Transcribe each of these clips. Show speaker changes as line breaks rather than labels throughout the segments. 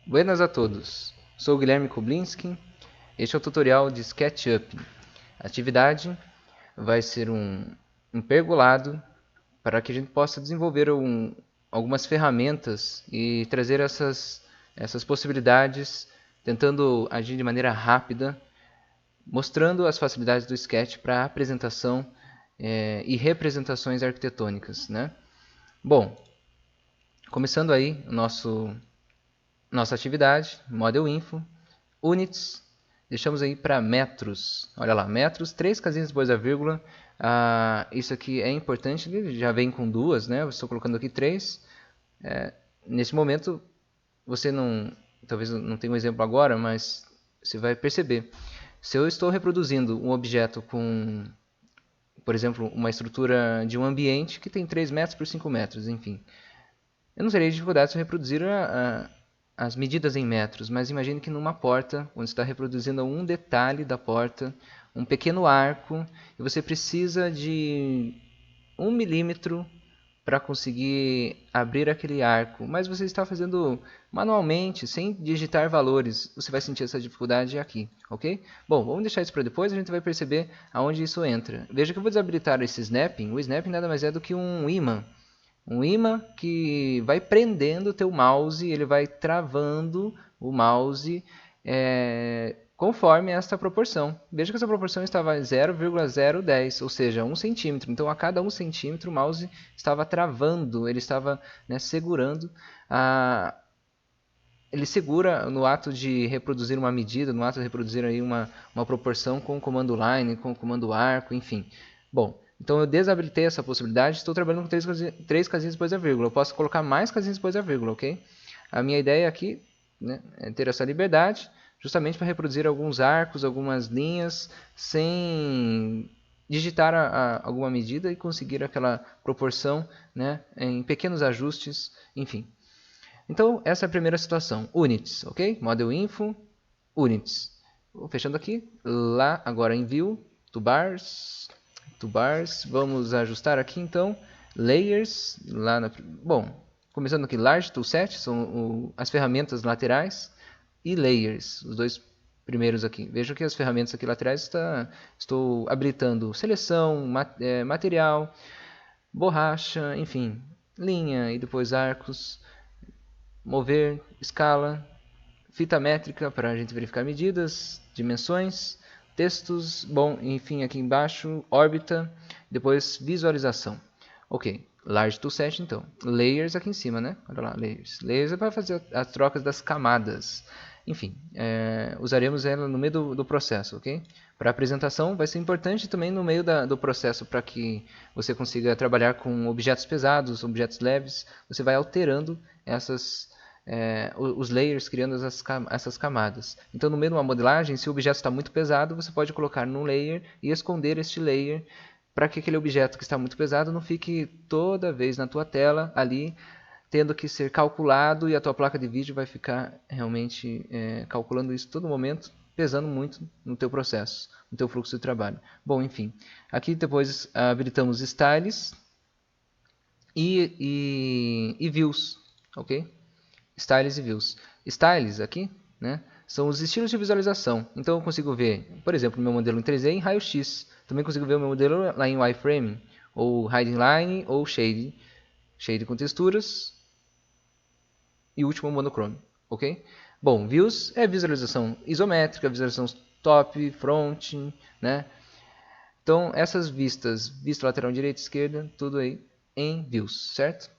Buenas a todos, sou o Guilherme Koblinski, este é o tutorial de SketchUp. A atividade vai ser um pergolado para que a gente possa desenvolver algumas ferramentas e trazer essas possibilidades, tentando agir de maneira rápida, mostrando as facilidades do Sketch para apresentação e representações arquitetônicas, né? Bom, começando aí nossa atividade, Model Info, Units, deixamos aí para metros. Olha lá, metros, 3 casinhas depois da vírgula. Isso aqui é importante, já vem com duas, né? Eu estou colocando aqui 3. Nesse momento, você talvez não tenha um exemplo agora, mas você vai perceber. Se eu estou reproduzindo um objeto com, por exemplo, uma estrutura de um ambiente que tem 3 metros por 5 metros, enfim. Eu não teria dificuldade se eu reproduzir as medidas em metros, mas imagine que numa porta, onde você está reproduzindo um detalhe da porta, um pequeno arco, e você precisa de 1 milímetro para conseguir abrir aquele arco, mas você está fazendo manualmente, sem digitar valores, você vai sentir essa dificuldade aqui, ok? Bom, vamos deixar isso para depois, a gente vai perceber aonde isso entra. Veja que eu vou desabilitar esse snapping. O snapping nada mais é do que um ímã. Um ímã que vai prendendo o teu mouse, ele vai travando o mouse conforme esta proporção. Veja que essa proporção estava 0,010, ou seja, 1 centímetro. Então, a cada 1 centímetro, o mouse estava travando, ele estava segurando. Ele segura no ato de reproduzir uma medida, no ato de reproduzir aí uma proporção com o comando line, com o comando arco, enfim. Bom, então eu desabilitei essa possibilidade, estou trabalhando com 3 casinhas depois da vírgula. Eu posso colocar mais casinhas depois da vírgula, ok? A minha ideia aqui, né, é ter essa liberdade, justamente para reproduzir alguns arcos, algumas linhas, sem digitar alguma medida e conseguir aquela proporção, né, em pequenos ajustes, enfim. Então, essa é a primeira situação. Units, ok? Model Info, Units. Vou fechando aqui. Lá, agora em View, Toolbars. Vamos ajustar aqui, então. Layers. Bom, começando aqui, Large Toolset, são as ferramentas laterais. E Layers, os dois primeiros aqui. Veja que as ferramentas aqui laterais estou habilitando seleção, material, borracha, enfim, linha e depois arcos. Mover, escala, fita métrica para a gente verificar medidas, dimensões, textos, bom, enfim, aqui embaixo, órbita, depois visualização. Ok, Large Toolset então. Layers aqui em cima, né? Olha lá, Layers. Layers é para fazer as trocas das camadas. Enfim, usaremos ela no meio do processo, ok? Para a apresentação vai ser importante também no meio do processo para que você consiga trabalhar com objetos pesados, objetos leves. Você vai alterando os layers, criando essas camadas. Então, no meio de uma modelagem, se o objeto está muito pesado, você pode colocar num layer e esconder este layer para que aquele objeto que está muito pesado não fique toda vez na tua tela ali, tendo que ser calculado, e a tua placa de vídeo vai ficar realmente calculando isso todo momento, pesando muito no teu processo, no teu fluxo de trabalho. Bom, enfim, aqui depois habilitamos Styles e Views, ok? Styles e Views. Styles aqui, né, são os estilos de visualização. Então eu consigo ver, por exemplo, o meu modelo em 3D em raio-x. Também consigo ver o meu modelo lá em wireframe, ou hiding line, ou shade. Shade com texturas. E último, monochrome. Ok? Bom, Views é visualização isométrica, visualização top, front, né? Então essas vistas, vista lateral direita e esquerda, tudo aí em Views, certo?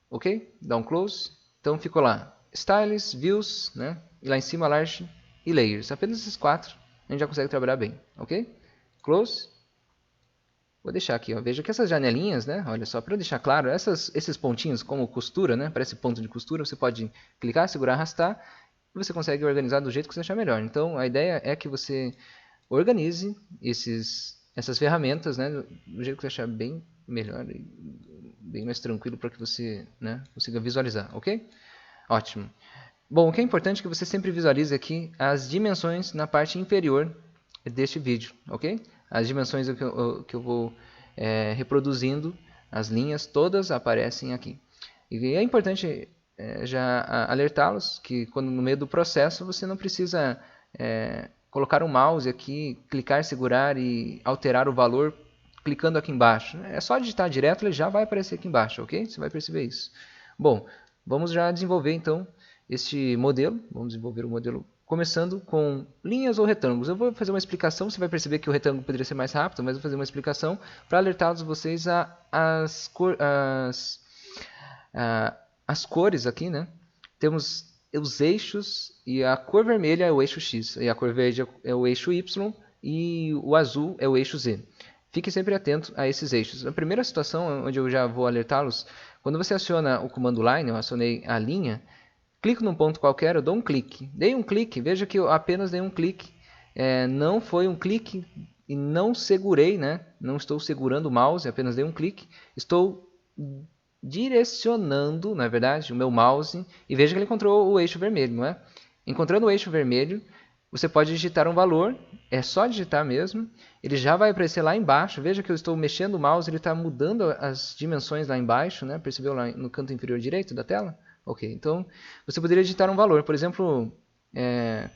Ok? Dá um close. Então ficou lá, Styles, Views, né? E lá em cima, Large e Layers. Apenas esses 4 a gente já consegue trabalhar bem, ok? Close. Vou deixar aqui, ó. Veja que essas janelinhas, né? Olha só, para deixar claro, esses pontinhos como costura, né? Parece ponto de costura, você pode clicar, segurar, arrastar, e você consegue organizar do jeito que você achar melhor. Então a ideia é que você organize essas ferramentas, né? Do jeito que você achar bem melhor e bem mais tranquilo para que você, né, consiga visualizar, ok? Ótimo. Bom, o que é importante é que você sempre visualize aqui as dimensões na parte inferior deste vídeo, ok? As dimensões que eu vou reproduzindo, as linhas todas aparecem aqui. E é importante já alertá-los que quando no meio do processo você não precisa colocar o mouse aqui, clicar, segurar e alterar o valor clicando aqui embaixo. É só digitar direto, ele já vai aparecer aqui embaixo, ok? Você vai perceber isso. Bom, vamos já desenvolver então este modelo. Vamos desenvolver o modelo começando com linhas ou retângulos. Eu vou fazer uma explicação, você vai perceber que o retângulo poderia ser mais rápido, mas vou fazer uma explicação para alertar vocês as cores aqui, né? Temos os eixos e a cor vermelha é o eixo X, e a cor verde é o eixo Y e o azul é o eixo Z. Fique sempre atento a esses eixos. A primeira situação, onde eu já vou alertá-los, quando você aciona o comando line, eu acionei a linha, clico num ponto qualquer, eu dou um clique. Dei um clique, veja que eu apenas dei um clique. Não foi um clique e não segurei, né? Não estou segurando o mouse, apenas dei um clique. Estou direcionando, na verdade, o meu mouse e veja que ele encontrou o eixo vermelho, não é? Encontrando o eixo vermelho, você pode digitar um valor, é só digitar mesmo, ele já vai aparecer lá embaixo. Veja que eu estou mexendo o mouse, ele está mudando as dimensões lá embaixo, né? Percebeu lá no canto inferior direito da tela? Ok, então você poderia digitar um valor, por exemplo,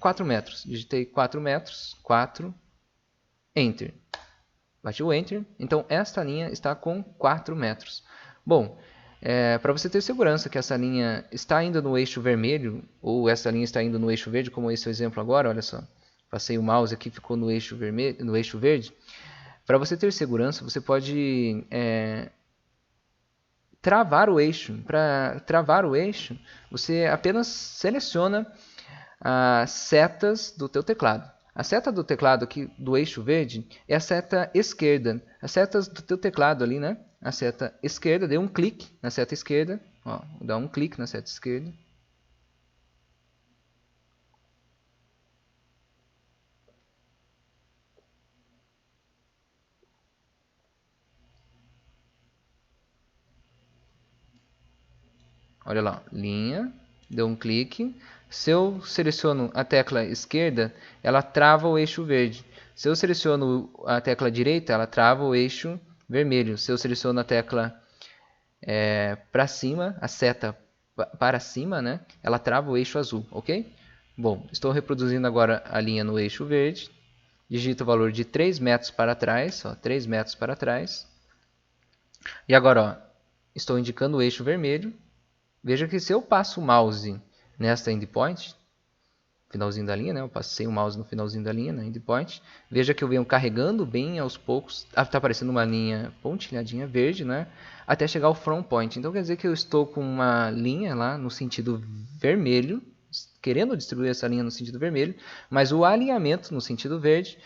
4 metros. Digitei 4 metros, 4, Enter. Bati o Enter, então esta linha está com 4 metros. Bom, para você ter segurança que essa linha está indo no eixo vermelho, ou essa linha está indo no eixo verde, como esse exemplo agora, olha só. Passei o mouse aqui, ficou no eixo vermelho, no eixo verde. Para você ter segurança, você pode travar o eixo. Para travar o eixo, você apenas seleciona as setas do teu teclado. A seta do teclado aqui do eixo verde é a seta esquerda. As setas do teu teclado ali, né? A seta esquerda, dê um clique na seta esquerda. Ó, dá um clique na seta esquerda. Olha lá, linha, deu um clique. Se eu seleciono a tecla esquerda, ela trava o eixo verde. Se eu seleciono a tecla direita, ela trava o eixo vermelho. Se eu seleciono a tecla para cima, a seta para cima, né, ela trava o eixo azul, ok? Bom, estou reproduzindo agora a linha no eixo verde. Digito o valor de 3 metros para trás, ó, 3 metros para trás. E agora, ó, estou indicando o eixo vermelho. Veja que se eu passo o mouse nesta endpoint, finalzinho da linha, né? Eu passei o mouse no finalzinho da linha, na endpoint. Veja que eu venho carregando bem aos poucos. Está aparecendo uma linha pontilhadinha verde, né? Até chegar ao from point. Então quer dizer que eu estou com uma linha lá no sentido vermelho, querendo distribuir essa linha no sentido vermelho, mas o alinhamento no sentido verde,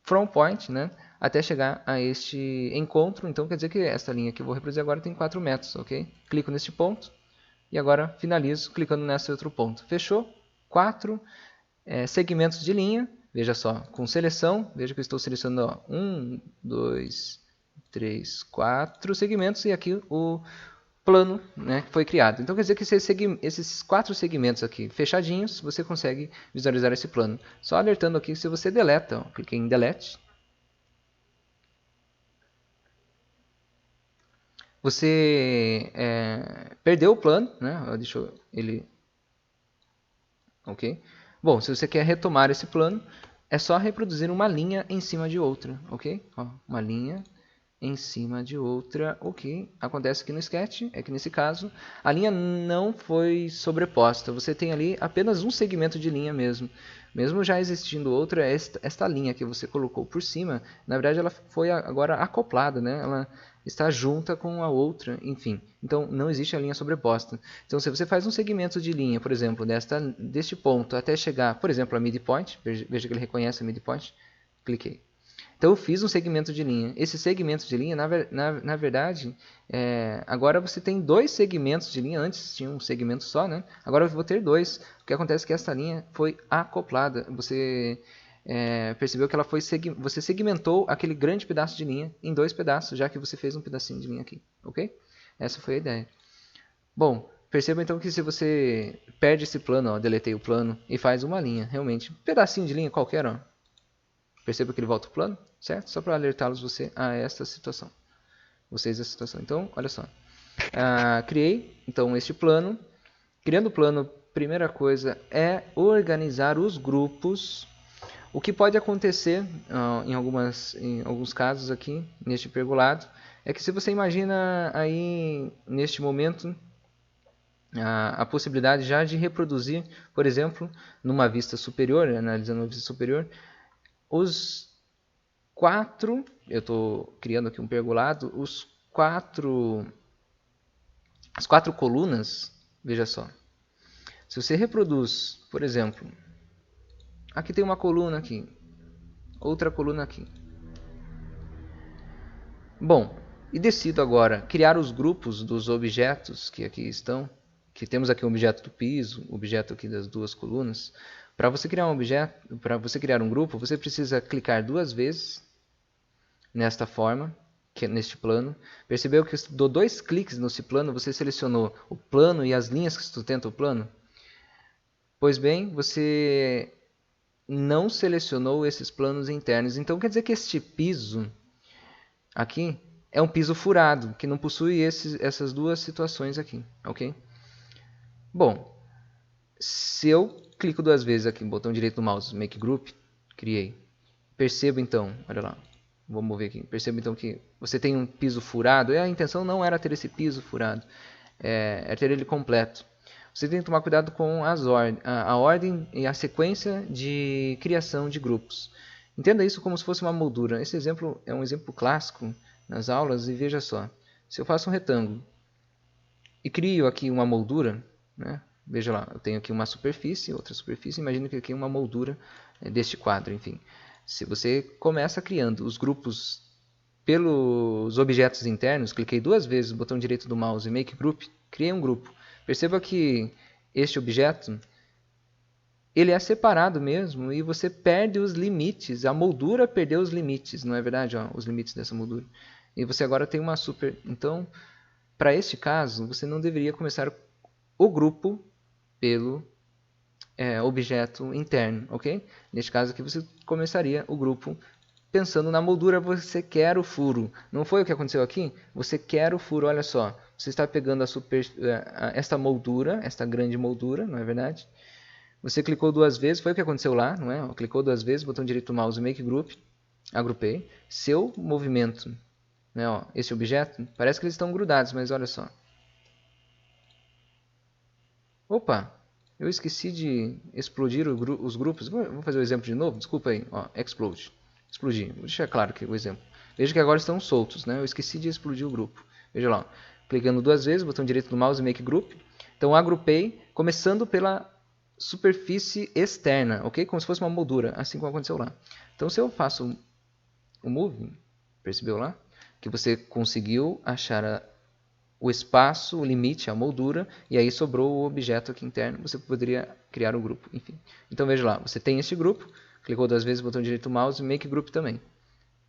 from point, né? Até chegar a este encontro. Então quer dizer que essa linha que eu vou reproduzir agora tem 4 metros, ok? Clico neste ponto. E agora finalizo clicando nesse outro ponto. Fechou? 4 segmentos de linha. Veja só, com seleção. Veja que eu estou selecionando 1, 2, 3, 4 segmentos. E aqui o plano, né, foi criado. Então quer dizer que esses 4 segmentos aqui fechadinhos, você consegue visualizar esse plano. Só alertando aqui, se você deleta, ó, cliquei em Delete. Você perdeu o plano, né? Deixa ele... Ok? Bom, se você quer retomar esse plano, é só reproduzir uma linha em cima de outra, ok? Ó, uma linha em cima de outra, ok? Acontece aqui no Sketch, é que nesse caso a linha não foi sobreposta. Você tem ali apenas um segmento de linha mesmo. Mesmo já existindo outra, esta linha que você colocou por cima, na verdade ela foi agora acoplada, né? Ela está junta com a outra, enfim. Então não existe a linha sobreposta. Então se você faz um segmento de linha, por exemplo, deste ponto até chegar, por exemplo, a midpoint, veja que ele reconhece a midpoint, cliquei. Então eu fiz um segmento de linha. Esse segmento de linha, na verdade, agora você tem 2 segmentos de linha. Antes tinha um segmento só, né? Agora eu vou ter 2. O que acontece é que essa linha foi acoplada. Você percebeu que ela você segmentou aquele grande pedaço de linha em 2 pedaços, já que você fez um pedacinho de linha aqui, ok? Essa foi a ideia. Bom, perceba então que se você perde esse plano, ó, deletei o plano e faz uma linha, realmente, um pedacinho de linha qualquer, ó. Perceba que ele volta o plano, certo? Só para alertá-los a esta situação. Vocês a situação. Então, olha só. Criei então este plano. criando o plano, primeira coisa é organizar os grupos. O que pode acontecer em alguns casos aqui, neste pergolado, é que se você imagina aí, neste momento, a possibilidade já de reproduzir, por exemplo, numa vista superior, analisando uma vista superior, os 4, eu estou criando aqui um pergolado, as 4 colunas, veja só. Se você reproduz, por exemplo, aqui tem uma coluna aqui, outra coluna aqui. Bom, e decido agora criar os grupos dos objetos que aqui estão, que temos aqui o objeto do piso, o objeto aqui das 2 colunas. Para você criar um objeto, para você criar um grupo, você precisa clicar 2 vezes nesta forma, neste plano. Percebeu que eu dou 2 cliques nesse plano, você selecionou o plano e as linhas que sustentam o plano? Pois bem, você não selecionou esses planos internos. Então quer dizer que este piso aqui é um piso furado, que não possui essas 2 situações aqui, ok? Bom, se eu clico 2 vezes aqui no botão direito do mouse, Make Group, criei. Percebo então, olha lá, vou mover aqui. Percebo então que você tem um piso furado, e a intenção não era ter esse piso furado, é ter ele completo. Você tem que tomar cuidado com a ordem e a sequência de criação de grupos. Entenda isso como se fosse uma moldura. Esse exemplo é um exemplo clássico nas aulas, e veja só. Se eu faço um retângulo e crio aqui uma moldura, né? Veja lá, eu tenho aqui uma superfície, outra superfície, imagina que aqui é uma moldura deste quadro, enfim. Se você começa criando os grupos pelos objetos internos, cliquei 2 vezes no botão direito do mouse e Make Group, criei um grupo. Perceba que este objeto, ele é separado mesmo e você perde os limites, a moldura perdeu os limites, não é verdade? Ó, os limites dessa moldura. E você agora tem uma super... Então, para este caso, você não deveria começar o grupo pelo objeto interno, ok? Neste caso aqui você começaria o grupo pensando na moldura, você quer o furo. Não foi o que aconteceu aqui? Você quer o furo, olha só. Você está pegando esta moldura, esta grande moldura, não é verdade? Você clicou 2 vezes, foi o que aconteceu lá, não é? Clicou 2 vezes, botão direito do mouse, Make Group, agrupei. Seu movimento, né, ó, esse objeto, parece que eles estão grudados, mas olha só. Opa, eu esqueci de explodir os grupos. Vou fazer o exemplo de novo, desculpa aí. Ó, explode. Explodir. Vou deixar claro aqui o exemplo. Veja que agora estão soltos, né? Eu esqueci de explodir o grupo. Veja lá. Clicando 2 vezes, botão direito do mouse, Make Group. Então, agrupei, começando pela superfície externa, ok? Como se fosse uma moldura, assim como aconteceu lá. Então, se eu faço o Move, percebeu lá? Que você conseguiu achar o espaço, o limite, a moldura, e aí sobrou o objeto aqui interno, você poderia criar um grupo, enfim. Então veja lá, você tem este grupo, clicou 2 vezes no botão direito do mouse, Make Group também.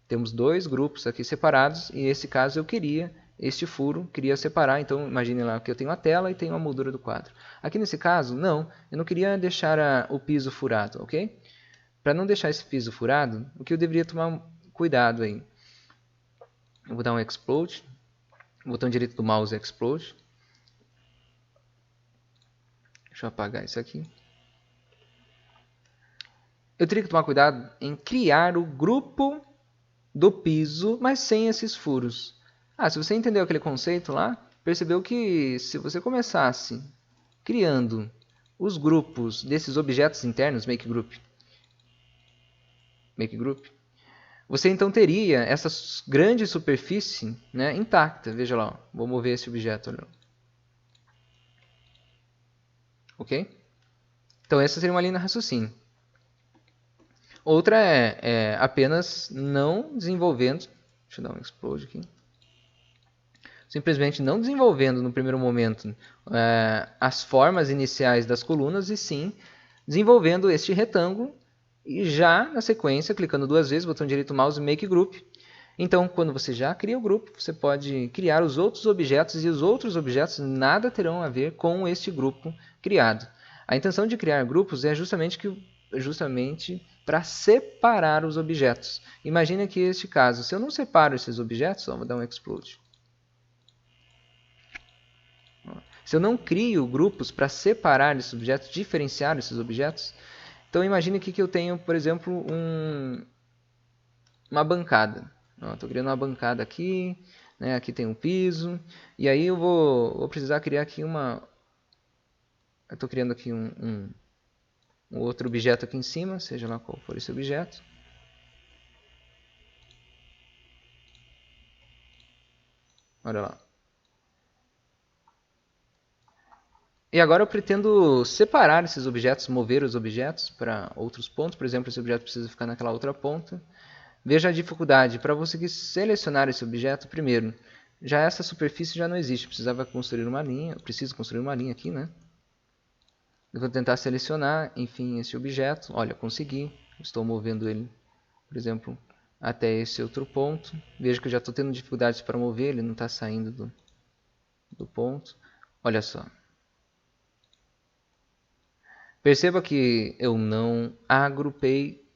Temos 2 grupos aqui separados, e nesse caso eu queria este furo, queria separar, então imagine lá que eu tenho a tela e tenho a moldura do quadro. Aqui nesse caso, não, eu não queria deixar o piso furado, ok? Para não deixar esse piso furado, o que eu deveria tomar cuidado aí? Eu vou dar um Explode, botão direito do mouse, Explode. Deixa eu apagar isso aqui. Eu teria que tomar cuidado em criar o grupo do piso, mas sem esses furos. Se você entendeu aquele conceito lá, percebeu que se você começasse criando os grupos desses objetos internos, Make Group, você então teria essa grande superfície, né, intacta. Veja lá, ó. Vou mover esse objeto. Olha. Ok? Então essa seria uma linha de raciocínio. Outra é apenas não desenvolvendo... Deixa eu dar um explode aqui. Simplesmente não desenvolvendo no primeiro momento as formas iniciais das colunas, e sim desenvolvendo este retângulo, e já na sequência, clicando 2 vezes, botão direito do mouse, Make Group. Então, quando você já cria o grupo, você pode criar os outros objetos, e os outros objetos nada terão a ver com este grupo criado. A intenção de criar grupos é justamente para separar os objetos. Imagina que este caso, se eu não separo esses objetos, vou dar um Explode. se eu não crio grupos para separar esses objetos, diferenciar esses objetos, então imagine aqui que eu tenho, por exemplo, uma bancada. Estou criando uma bancada aqui, né? Aqui tem um piso, e aí eu vou precisar criar aqui eu estou criando aqui um outro objeto aqui em cima, seja lá qual for esse objeto. Olha lá. E agora eu pretendo separar esses objetos, mover os objetos para outros pontos. Por exemplo, esse objeto precisa ficar naquela outra ponta. Veja a dificuldade. Para você selecionar esse objeto, primeiro, já essa superfície já não existe. Precisava construir uma linha. Eu preciso construir uma linha aqui, né? Eu vou tentar selecionar, enfim, esse objeto. Olha, consegui. Estou movendo ele, por exemplo, até esse outro ponto. Veja que eu já estou tendo dificuldades para mover, ele não está saindo do ponto. Olha só. Perceba que eu não agrupei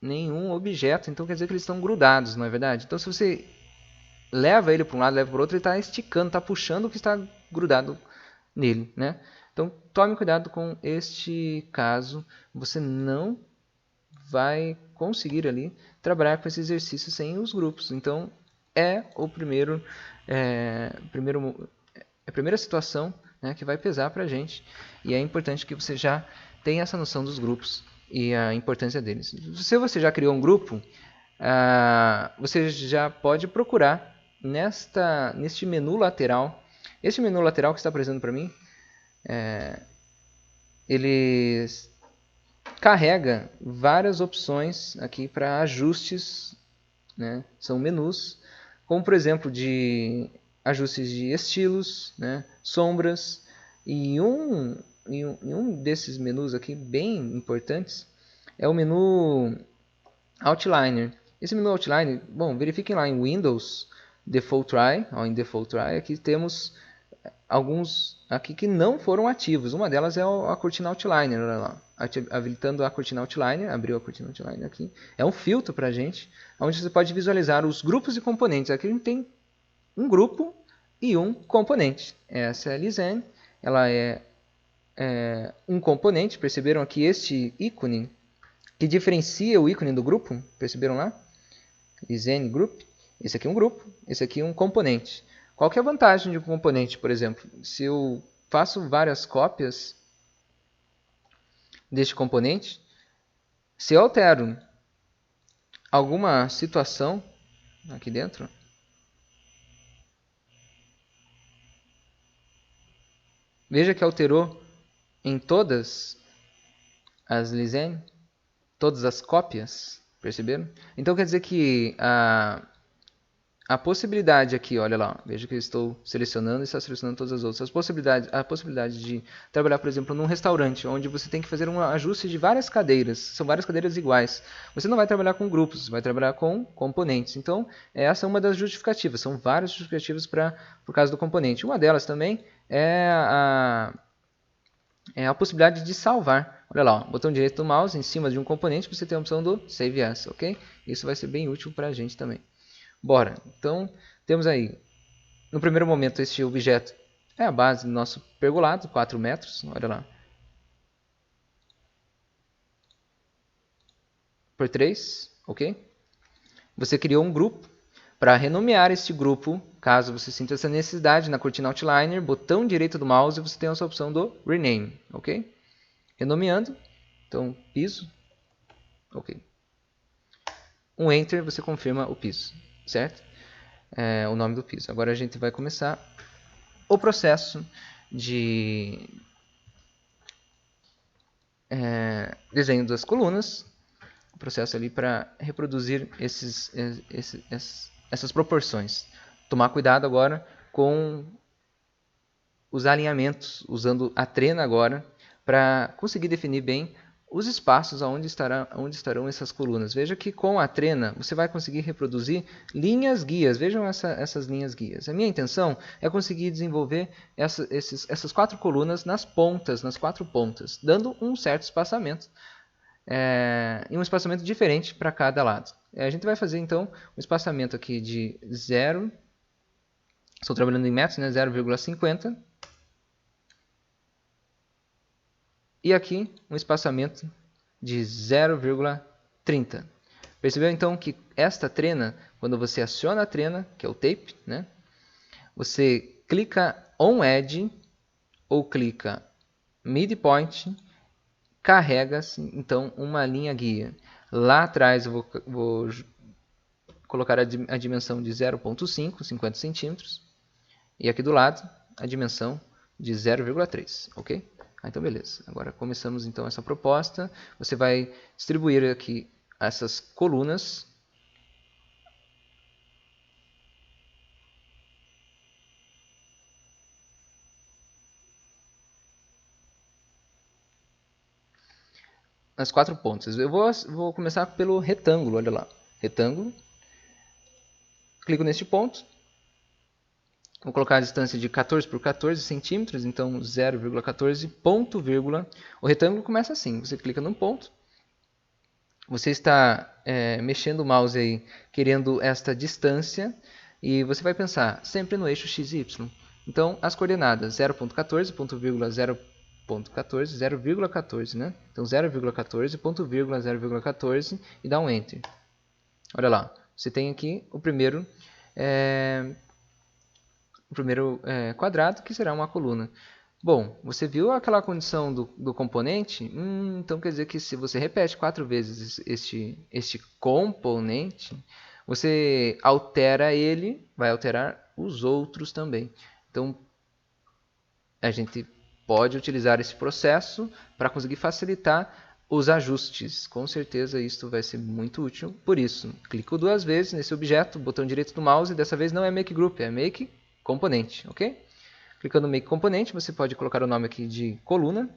nenhum objeto, então quer dizer que eles estão grudados, não é verdade? Então se você leva ele para um lado, leva para o outro, ele está esticando, está puxando o que está grudado nele, né? Então tome cuidado com este caso, você não vai conseguir ali trabalhar com esse exercício sem os grupos. Então é a primeira situação, né, que vai pesar para a gente, e é importante que você já tenha essa noção dos grupos e a importância deles. Se você já criou um grupo, você já pode procurar neste menu lateral. Este menu lateral que está aparecendo para mim, ele carrega várias opções aqui para ajustes, né? São menus, como por exemplo de ajustes de estilos, né? Sombras, e um desses menus aqui bem importantes é o menu Outliner. Esse menu Outliner, bom, verifiquem lá em Windows, Default Try, em Default Try, aqui temos alguns aqui que não foram ativos. Uma delas é a cortina Outliner, olha lá. Habilitando a cortina Outliner, abriu a cortina Outliner aqui. É um filtro para a gente, onde você pode visualizar os grupos e componentes. Aqui a gente tem um grupo e um componente. Essa é a Lizen, ela é um componente. Perceberam aqui este ícone que diferencia o ícone do grupo? Perceberam lá? Lizen Group. Esse aqui é um grupo, esse aqui é um componente. Qual que é a vantagem de um componente, por exemplo? Se eu faço várias cópias deste componente, se eu altero alguma situação aqui dentro, veja que alterou em todas as Lizen, todas as cópias, perceberam? Então quer dizer que a possibilidade aqui, olha lá, veja que eu estou selecionando e está selecionando todas as outras. A possibilidade de trabalhar, por exemplo, num restaurante, onde você tem que fazer um ajuste de várias cadeiras, são várias cadeiras iguais. Você não vai trabalhar com grupos, você vai trabalhar com componentes. Então, essa é uma das justificativas, são várias justificativas por causa do componente. Uma delas também é a possibilidade de salvar. Olha lá, botão direito do mouse em cima de um componente, você tem a opção do Save As, ok? Isso vai ser bem útil para a gente também. Bora, então temos aí, no primeiro momento, este objeto é a base do nosso pergolado, 4 metros, olha lá, por 3, ok? Você criou um grupo. Para renomear este grupo, caso você sinta essa necessidade, na cortina Outliner, botão direito do mouse, você tem essa opção do Rename, ok? Renomeando, então piso, ok. Um Enter, você confirma o piso, certo? O nome do piso. Agora a gente vai começar o processo de desenho das colunas, o processo ali para reproduzir essas proporções. Tomar cuidado agora com os alinhamentos, usando a trena agora, para conseguir definir bem os espaços onde estarão essas colunas. Veja que com a trena você vai conseguir reproduzir linhas guias. Vejam essas linhas guias. A minha intenção é conseguir desenvolver essas 4 colunas nas pontas, nas 4 pontas, dando um certo espaçamento. E um espaçamento diferente para cada lado. A gente vai fazer então um espaçamento aqui de 0, estou trabalhando em metros, né, 0,50, e aqui um espaçamento de 0,30. Percebeu então que esta trena, quando você aciona a trena, que é o tape, né? Você clica on edge ou clica midpoint, carrega-se então uma linha guia. Lá atrás eu vou colocar a dimensão de 0,5, 50 centímetros, e aqui do lado a dimensão de 0,3, ok? Então beleza, agora começamos então essa proposta. Você vai distribuir aqui essas colunas nas 4 pontas. Eu vou começar pelo retângulo, olha lá. Retângulo. Clico neste ponto. Vou colocar a distância de 14 por 14 centímetros, então 0,14, ponto, vírgula. O retângulo começa assim, você clica num ponto. Você está mexendo o mouse aí, querendo esta distância, e você vai pensar sempre no eixo XY. Então, as coordenadas 0,14, ponto, vírgula, 0,14, 0,14, né? Então, 0,14, ponto, vírgula, 0,14 e dá um Enter. Olha lá, você tem aqui o primeiro quadrado, que será uma coluna. Bom, você viu aquela condição do componente? Então quer dizer que se você repete 4 vezes este componente, você altera ele, vai alterar os outros também. Então, a gente pode utilizar esse processo para conseguir facilitar os ajustes. Com certeza isso vai ser muito útil. Por isso, clico 2 vezes nesse objeto, botão direito do mouse, e dessa vez não é Make Group, é Make Componente, ok? Clicando no Make Componente, você pode colocar o nome aqui de coluna,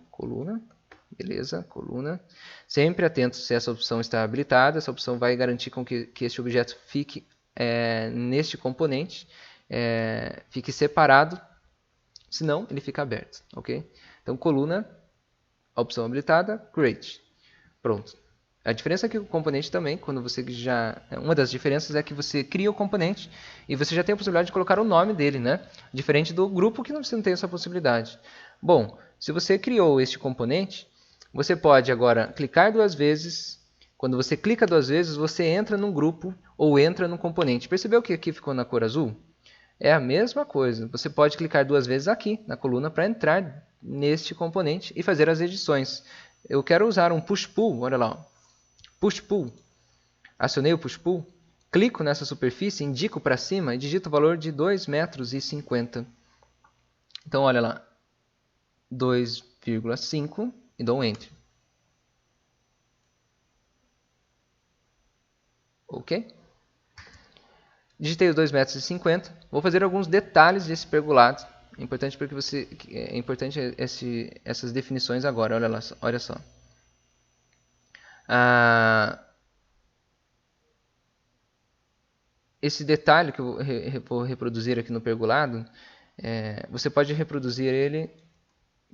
beleza, coluna. Sempre atento se essa opção está habilitada, essa opção vai garantir com que este objeto fique neste componente, fique separado, senão ele fica aberto, ok? Então, coluna, a opção habilitada, Create. Pronto. A diferença é que o componente também, quando você uma das diferenças é que você cria o componente e você já tem a possibilidade de colocar o nome dele, né? Diferente do grupo que você não tem essa possibilidade. Bom, se você criou este componente, você pode agora clicar 2 vezes. Quando você clica 2 vezes, você entra num grupo ou entra num componente. Percebeu que aqui ficou na cor azul? É a mesma coisa. Você pode clicar 2 vezes aqui na coluna para entrar neste componente e fazer as edições. Eu quero usar um push-pull, olha lá. Push-pull. Acionei o push-pull, clico nessa superfície, indico para cima e digito o valor de 2,50 m. Então, olha lá. 2,5 e dou um Enter. Ok? Digitei os 2,50 m. Vou fazer alguns detalhes desse pergolado. É importante essas definições agora. Olha só. Esse detalhe que eu vou reproduzir aqui no pergolado, você pode reproduzir ele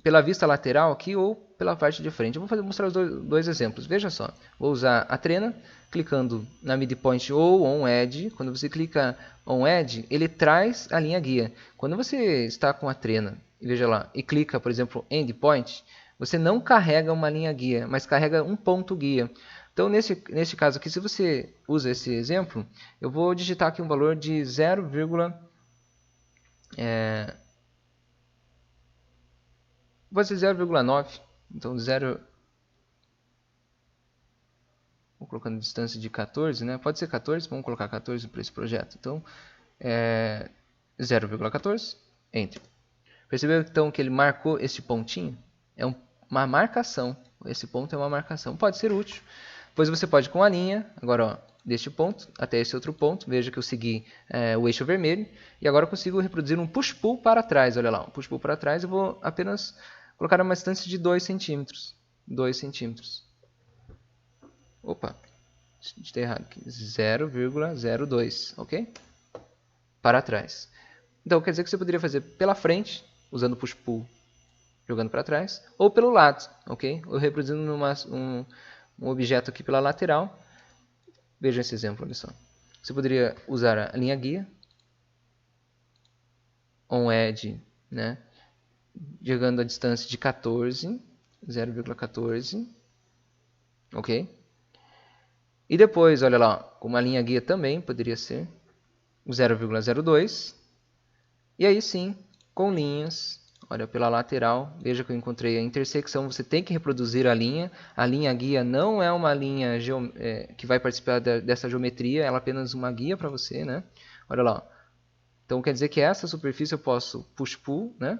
pela vista lateral aqui ou pela parte de frente. Eu vou mostrar os dois exemplos. Veja só, vou usar a trena, clicando na midpoint ou on edge. Quando você clica on edge, ele traz a linha guia. Quando você está com a trena, veja lá, e clica, por exemplo, endpoint, você não carrega uma linha guia, mas carrega um ponto guia. Então, nesse caso aqui, se você usa esse exemplo, eu vou digitar aqui um valor de 0, vou fazer 0,9. Então, 0... Vou colocando distância de 14, né? Pode ser 14, vamos colocar 14 para esse projeto. Então, 0,14, Enter. Percebeu então que ele marcou esse pontinho? É uma marcação. Esse ponto é uma marcação. Pode ser útil. Depois você pode com a linha, agora ó, deste ponto até esse outro ponto. Veja que eu segui o eixo vermelho. E agora eu consigo reproduzir um push-pull para trás. Olha lá, um push-pull para trás. Eu vou apenas colocar uma distância de 2 centímetros. 2 centímetros. Opa, está errado aqui. 0,02, ok? Para trás. Então quer dizer que você poderia fazer pela frente, usando o push-pull, jogando para trás, ou pelo lado, ok? Ou reproduzindo um objeto aqui pela lateral. Veja esse exemplo, olha só. Você poderia usar a linha guia, on edge, né? Jogando a distância de 14, 0,14, ok? E depois, olha lá, com uma linha guia também poderia ser o 0,02. E aí sim, com linhas, olha pela lateral, veja que eu encontrei a intersecção, você tem que reproduzir a linha. A linha guia não é uma linha que vai participar dessa geometria, ela é apenas uma guia para você, né? Olha lá. Então quer dizer que essa superfície eu posso push-pull, né?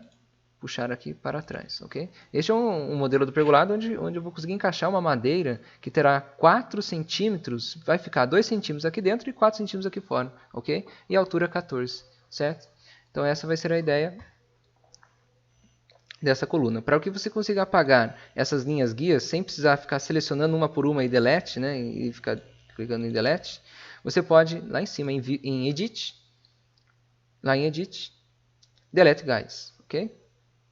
Puxar aqui para trás, ok? Este é um modelo do pergolado onde eu vou conseguir encaixar uma madeira que terá 4 centímetros, vai ficar 2 centímetros aqui dentro e 4 centímetros aqui fora, ok? E a altura 14, certo? Então essa vai ser a ideia dessa coluna. Para que você consiga apagar essas linhas guias sem precisar ficar selecionando uma por uma e delete, né? E ficar clicando em delete, você pode, lá em cima, em Edit, Delete Guides, ok?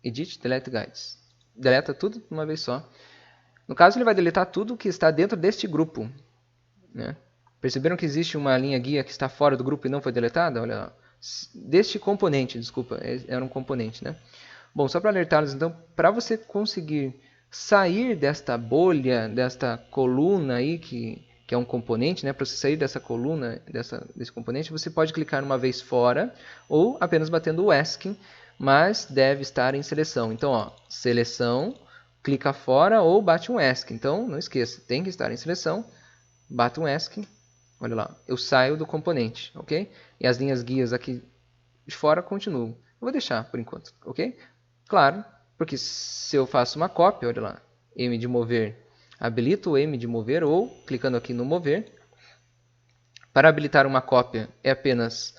Edit, Delete Guides. Deleta tudo de uma vez só. No caso, ele vai deletar tudo que está dentro deste grupo, né? Perceberam que existe uma linha guia que está fora do grupo e não foi deletada? Olha lá. Deste componente, desculpa, era um componente, né? Bom, só para alertá-los, então, para você conseguir sair desta bolha, desta coluna aí, que é um componente, né? Para você sair dessa coluna, desse componente, você pode clicar uma vez fora ou apenas batendo o ESC, mas deve estar em seleção. Então, ó, seleção, clica fora ou bate um ESC. Então, não esqueça, tem que estar em seleção, bate um ESC, olha lá, eu saio do componente, ok? E as linhas guias aqui de fora continuam. Eu vou deixar por enquanto, ok? Claro, porque se eu faço uma cópia, olha lá, M de mover, habilito o M de mover ou clicando aqui no mover. Para habilitar uma cópia é apenas...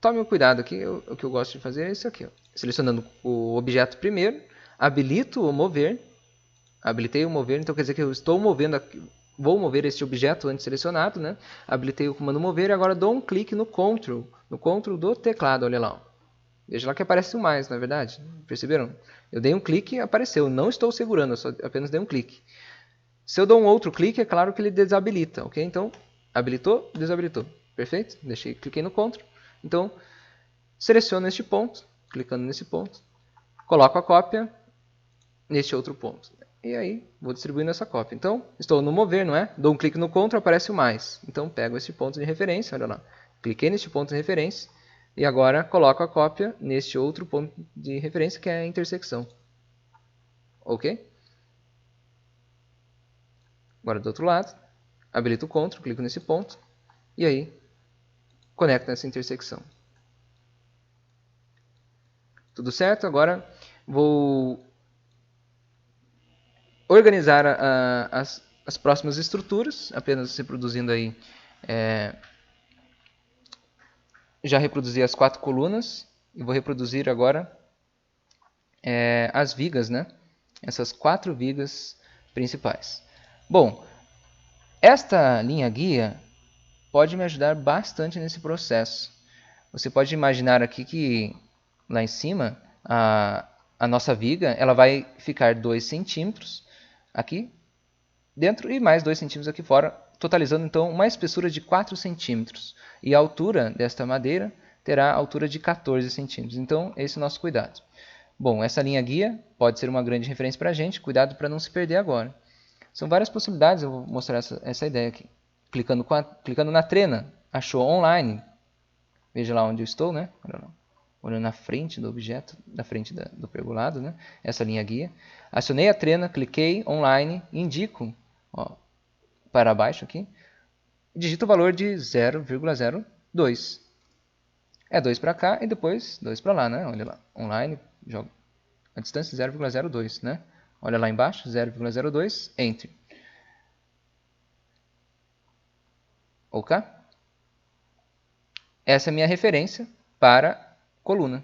tome um cuidado aqui, o que eu gosto de fazer é isso aqui. Ó. Selecionando o objeto primeiro, habilito o mover, habilitei o mover, então quer dizer que eu estou movendo aqui, vou mover este objeto antes selecionado, né? Habilitei o comando mover e agora dou um clique no Ctrl do teclado, olha lá. Ó. Veja lá que aparece o mais, na é verdade. Perceberam? Eu dei um clique e apareceu. Não estou segurando, eu só apenas dei um clique. Se eu dou um outro clique, é claro que ele desabilita, ok? Então, habilitou, desabilitou. Perfeito? Cliquei no Ctrl. Então, seleciono este ponto, clicando nesse ponto, coloco a cópia neste outro ponto. E aí, vou distribuindo essa cópia. Então, estou no mover, não é? Dou um clique no Ctrl, aparece o mais. Então, pego este ponto de referência, olha lá. Cliquei neste ponto de referência e agora coloco a cópia neste outro ponto de referência, que é a intersecção. Ok? Agora, do outro lado, habilito o Ctrl, clico nesse ponto e aí, conecto nessa intersecção. Tudo certo? Agora vou organizar as próximas estruturas, apenas reproduzindo aí. Já reproduzi as 4 colunas e vou reproduzir agora as vigas, né? Essas 4 vigas principais. Bom, esta linha guia pode me ajudar bastante nesse processo. Você pode imaginar aqui que lá em cima a nossa viga ela vai ficar 2 centímetros aqui dentro e mais 2 centímetros aqui fora, totalizando então uma espessura de 4 centímetros. E a altura desta madeira terá a altura de 14 centímetros. Então, esse é o nosso cuidado. Bom, essa linha guia pode ser uma grande referência para a gente. Cuidado para não se perder agora. São várias possibilidades, eu vou mostrar essa ideia aqui. Clicando na trena, achou online. Veja lá onde eu estou, né? Olhando na frente do objeto, na frente do pergolado, né? Essa linha guia. Acionei a trena, cliquei online, indico ó, para baixo aqui. Digito o valor de 0,02. É 2 para cá e depois 2 para lá, né? Olha lá, online, jogo a distância 0,02, né? Olha lá embaixo, 0,02, Enter. Ok? Essa é a minha referência para coluna.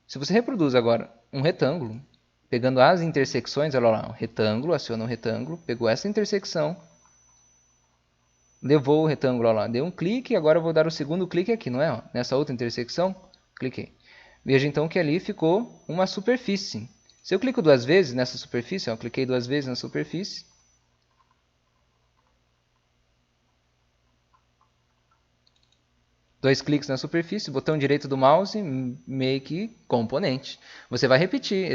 Se você reproduz agora um retângulo, pegando as intersecções, olha lá, um retângulo, aciona um retângulo, pegou essa intersecção, levou o retângulo lá, deu um clique e agora eu vou dar o segundo clique aqui, não é? Ó, nessa outra intersecção, cliquei. Veja então que ali ficou uma superfície. Se eu clico 2 vezes nessa superfície, ó, cliquei 2 vezes na superfície, dois cliques na superfície, botão direito do mouse, make componente. Você vai repetir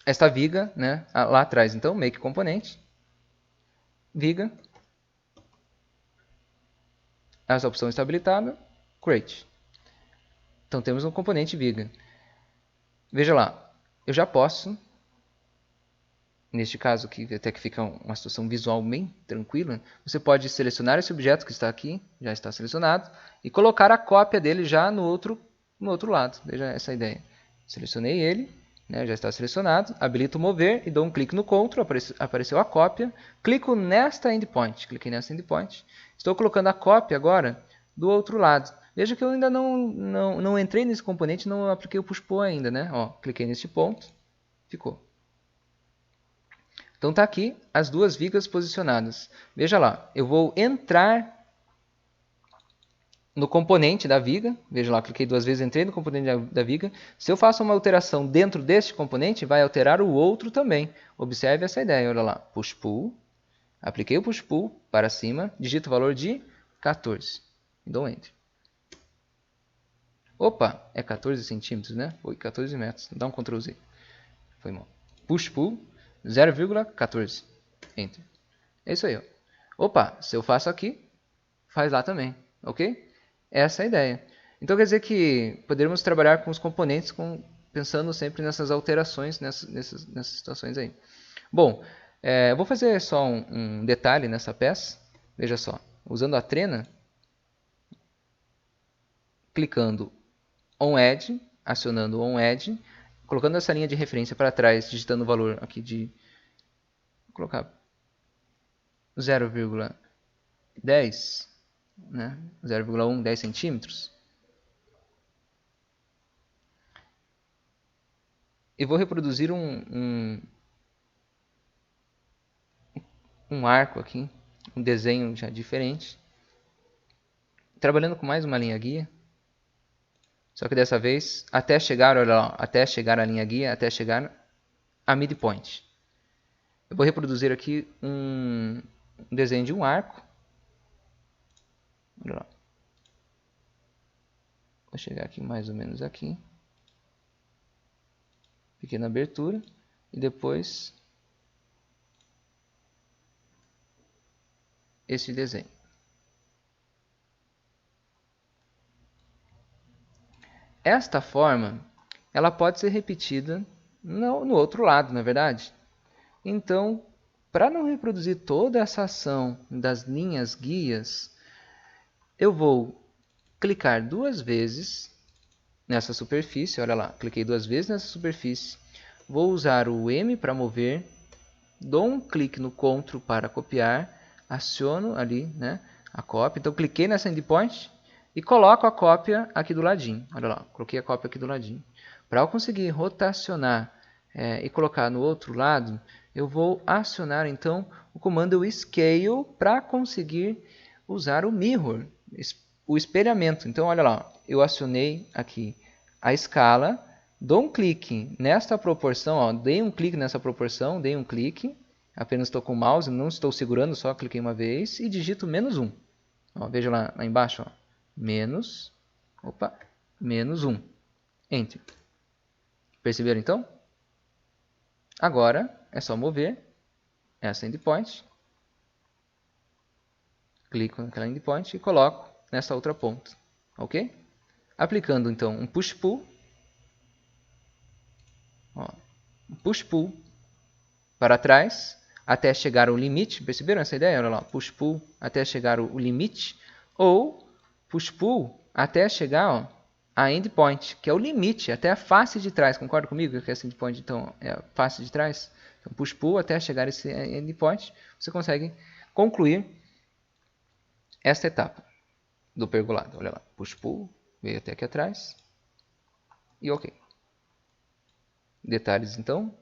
esta viga, né, lá atrás. Então, make componente, viga, essa opção está habilitada, create. Então, temos um componente viga. Veja lá, eu já posso, neste caso aqui, até que fica uma situação visual bem tranquila, você pode selecionar esse objeto que está aqui, já está selecionado, e colocar a cópia dele já no outro lado. Veja essa ideia. Selecionei ele, né, já está selecionado, habilito mover e dou um clique no Ctrl, apareceu a cópia, clico nesta endpoint, cliquei nesta endpoint, estou colocando a cópia agora do outro lado. Veja que eu ainda não entrei nesse componente, não apliquei o push pull ainda, né? Ó, cliquei neste ponto, ficou. Então está aqui as duas vigas posicionadas. Veja lá, eu vou entrar no componente da viga. Veja lá, cliquei duas vezes, entrei no componente da viga. Se eu faço uma alteração dentro deste componente, vai alterar o outro também. Observe essa ideia, olha lá, push pull. Apliquei o push pull para cima, digito o valor de 14 e dou Enter. Opa, é 14 centímetros, né? Foi 14 metros. Dá um Ctrl Z. Foi mal. Push pull 0,14. Enter. É isso aí. Ó. Opa, se eu faço aqui, faz lá também. Ok? Essa é a ideia. Então quer dizer que poderíamos trabalhar com os componentes pensando sempre nessas alterações, nessas situações aí. Bom, eu vou fazer só um detalhe nessa peça. Veja só. Usando a trena, clicando onEdge, acionando o onEdge, colocando essa linha de referência para trás, digitando o valor aqui de, vou colocar 0,10, né? 0,1, 10 centímetros. E vou reproduzir um arco aqui, um desenho já diferente, trabalhando com mais uma linha guia. Só que dessa vez, até chegar, olha lá, até chegar a linha guia, até chegar a midpoint. Eu vou reproduzir aqui um desenho de um arco. Olha lá. Vou chegar aqui mais ou menos aqui. Pequena abertura. E depois esse desenho. Esta forma, ela pode ser repetida no outro lado, na verdade. Então, para não reproduzir toda essa ação das linhas guias, eu vou clicar duas vezes nessa superfície. Olha lá, cliquei duas vezes nessa superfície. Vou usar o M para mover. Dou um clique no Ctrl para copiar. Aciono ali, né, a cópia. Então, cliquei nessa endpoint e coloco a cópia aqui do ladinho. Olha lá, coloquei a cópia aqui do ladinho. Para eu conseguir rotacionar e colocar no outro lado, eu vou acionar então o comando Scale para conseguir usar o Mirror, o espelhamento. Então, olha lá, eu acionei aqui a escala, dou um clique nesta proporção, ó, dei um clique nessa proporção, dei um clique, apenas estou com o mouse, não estou segurando, só cliquei uma vez e digito -1. Ó, veja lá embaixo, ó, menos 1. Enter. Perceberam então? Agora é só mover essa endpoint. Clico naquela endpoint e coloco nessa outra ponta. Ok? Aplicando então um push-pull. Um push-pull para trás até chegar ao limite. Perceberam essa ideia? Olha lá, push-pull até chegar ao limite. Ou push-pull até chegar, ó, a endpoint, que é o limite, até a face de trás. Concorda comigo que essa endpoint então é a face de trás? Então, push-pull até chegar a esse endpoint, você consegue concluir esta etapa do pergolado. Olha lá, push-pull, veio até aqui atrás e ok. Detalhes então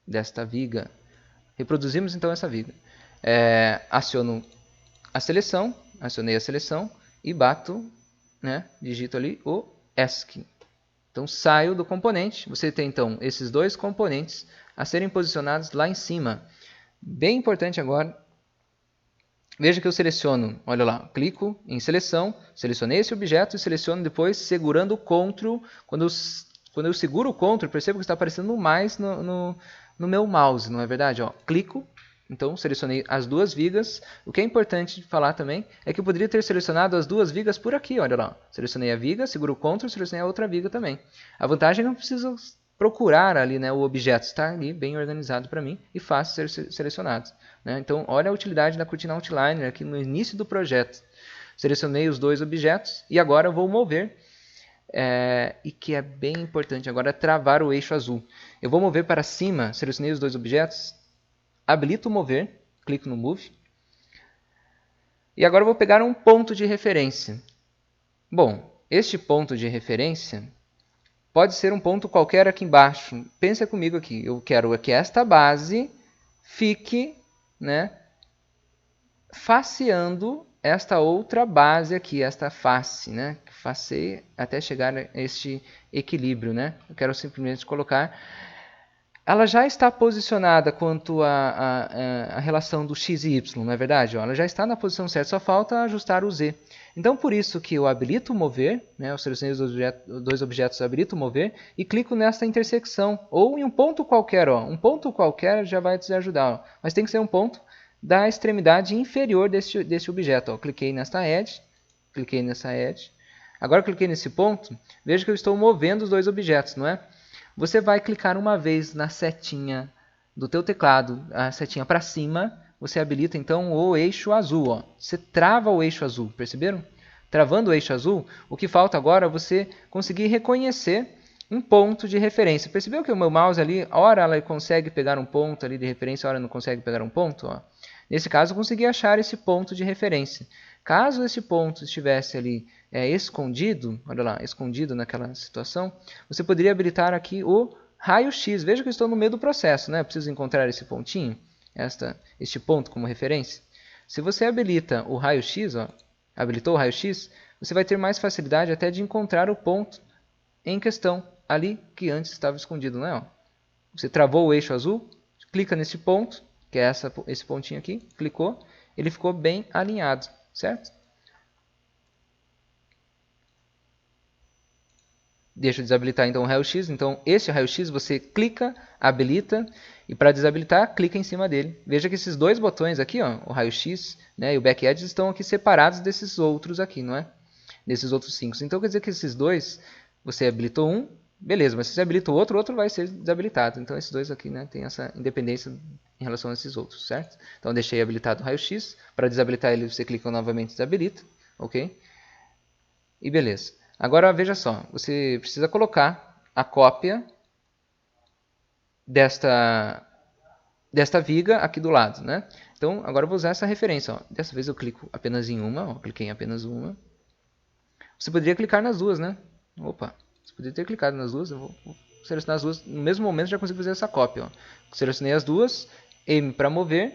desta viga. Reproduzimos então essa viga. Aciono a seleção, acionei a seleção e bato, né, digito ali o ESC. Então saio do componente. Você tem então esses dois componentes a serem posicionados lá em cima. Bem importante agora. Veja que eu seleciono, olha lá, clico em seleção, selecionei esse objeto e seleciono depois segurando o Ctrl. Quando eu quando eu seguro o Ctrl, percebo que está aparecendo um mais no meu mouse, não é verdade? Ó, clico, então selecionei as duas vigas. O que é importante falar também é que eu poderia ter selecionado as duas vigas por aqui, olha lá. Selecionei a viga, seguro o Ctrl, selecionei a outra viga também. A vantagem é que eu não preciso procurar ali, né, o objeto, está ali bem organizado para mim e fácil ser selecionado, né? Então, olha a utilidade da cortina Outliner aqui no início do projeto. Selecionei os dois objetos e agora eu vou mover, e que é bem importante agora é travar o eixo azul. Eu vou mover para cima, selecionei os dois objetos, habilito o mover, clico no Move. E agora eu vou pegar um ponto de referência. Bom, este ponto de referência pode ser um ponto qualquer aqui embaixo. Pensa comigo aqui, eu quero que esta base fique, né, faceando esta outra base aqui, esta face, né? Faceie até chegar a este equilíbrio, né? Eu quero simplesmente colocar. Ela já está posicionada quanto à relação do x e y, não é verdade? Ela já está na posição certa, só falta ajustar o z. Então, por isso que eu habilito o mover, né? Eu selecionei os dois objetos, habilito o mover e clico nesta intersecção, ou em um ponto qualquer. Ó. Um ponto qualquer já vai te ajudar, ó. Mas tem que ser um ponto da extremidade inferior desse objeto. Ó. Cliquei nesta edge, cliquei nessa edge. Agora cliquei nesse ponto, veja que eu estou movendo os dois objetos, não é? Você vai clicar uma vez na setinha do teu teclado, a setinha para cima, você habilita então o eixo azul. Ó. Você trava o eixo azul, perceberam? Travando o eixo azul, o que falta agora é você conseguir reconhecer um ponto de referência. Percebeu que o meu mouse ali, ora ela consegue pegar um ponto ali de referência, ora não consegue pegar um ponto? Ó. Nesse caso, eu consegui achar esse ponto de referência. Caso esse ponto estivesse ali escondido, olha lá, escondido naquela situação, você poderia habilitar aqui o raio-x. Veja que eu estou no meio do processo, né? Eu preciso encontrar esse pontinho, este ponto como referência. Se você habilita o raio-x, habilitou o raio-x, você vai ter mais facilidade até de encontrar o ponto em questão, ali que antes estava escondido, não é? Ó. Você travou o eixo azul, clica nesse ponto, que é esse pontinho aqui, clicou, ele ficou bem alinhado, certo? Deixa eu desabilitar então o raio-x. Então, esse raio-x você clica, habilita, e para desabilitar, clica em cima dele. Veja que esses dois botões aqui, ó, o raio-x, né, e o back edge, estão aqui separados desses outros aqui, não é? Desses outros 5. Então, quer dizer que esses dois, você habilitou um, beleza, mas se você habilita o outro vai ser desabilitado. Então, esses dois aqui, né, tem essa independência em relação a esses outros, certo? Então, eu deixei habilitado o raio-x. Para desabilitar ele, você clica novamente e desabilita, ok? E beleza. Agora, veja só, você precisa colocar a cópia desta viga aqui do lado, né? Então, agora eu vou usar essa referência. Ó. Dessa vez eu clico apenas em uma, ó. Cliquei em apenas uma. Você poderia clicar nas duas, né? Opa, você poderia ter clicado nas duas. Eu vou selecionar as duas. No mesmo momento já consigo fazer essa cópia. Ó. Selecionei as duas, M para mover,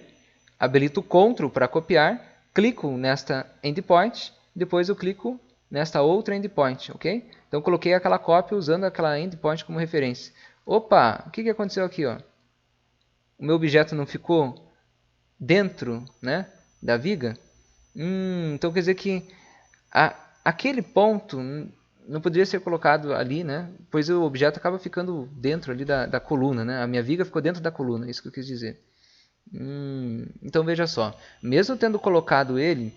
habilito o Ctrl para copiar, clico nesta endpoint, depois eu clico nesta outra endpoint, ok? Então, coloquei aquela cópia usando aquela endpoint como referência. Opa, o que aconteceu aqui? Ó? O meu objeto não ficou dentro, né, da viga? Então, quer dizer que aquele ponto não poderia ser colocado ali, né? Pois o objeto acaba ficando dentro ali da coluna, né? A minha viga ficou dentro da coluna, é isso que eu quis dizer. Então, veja só. Mesmo tendo colocado ele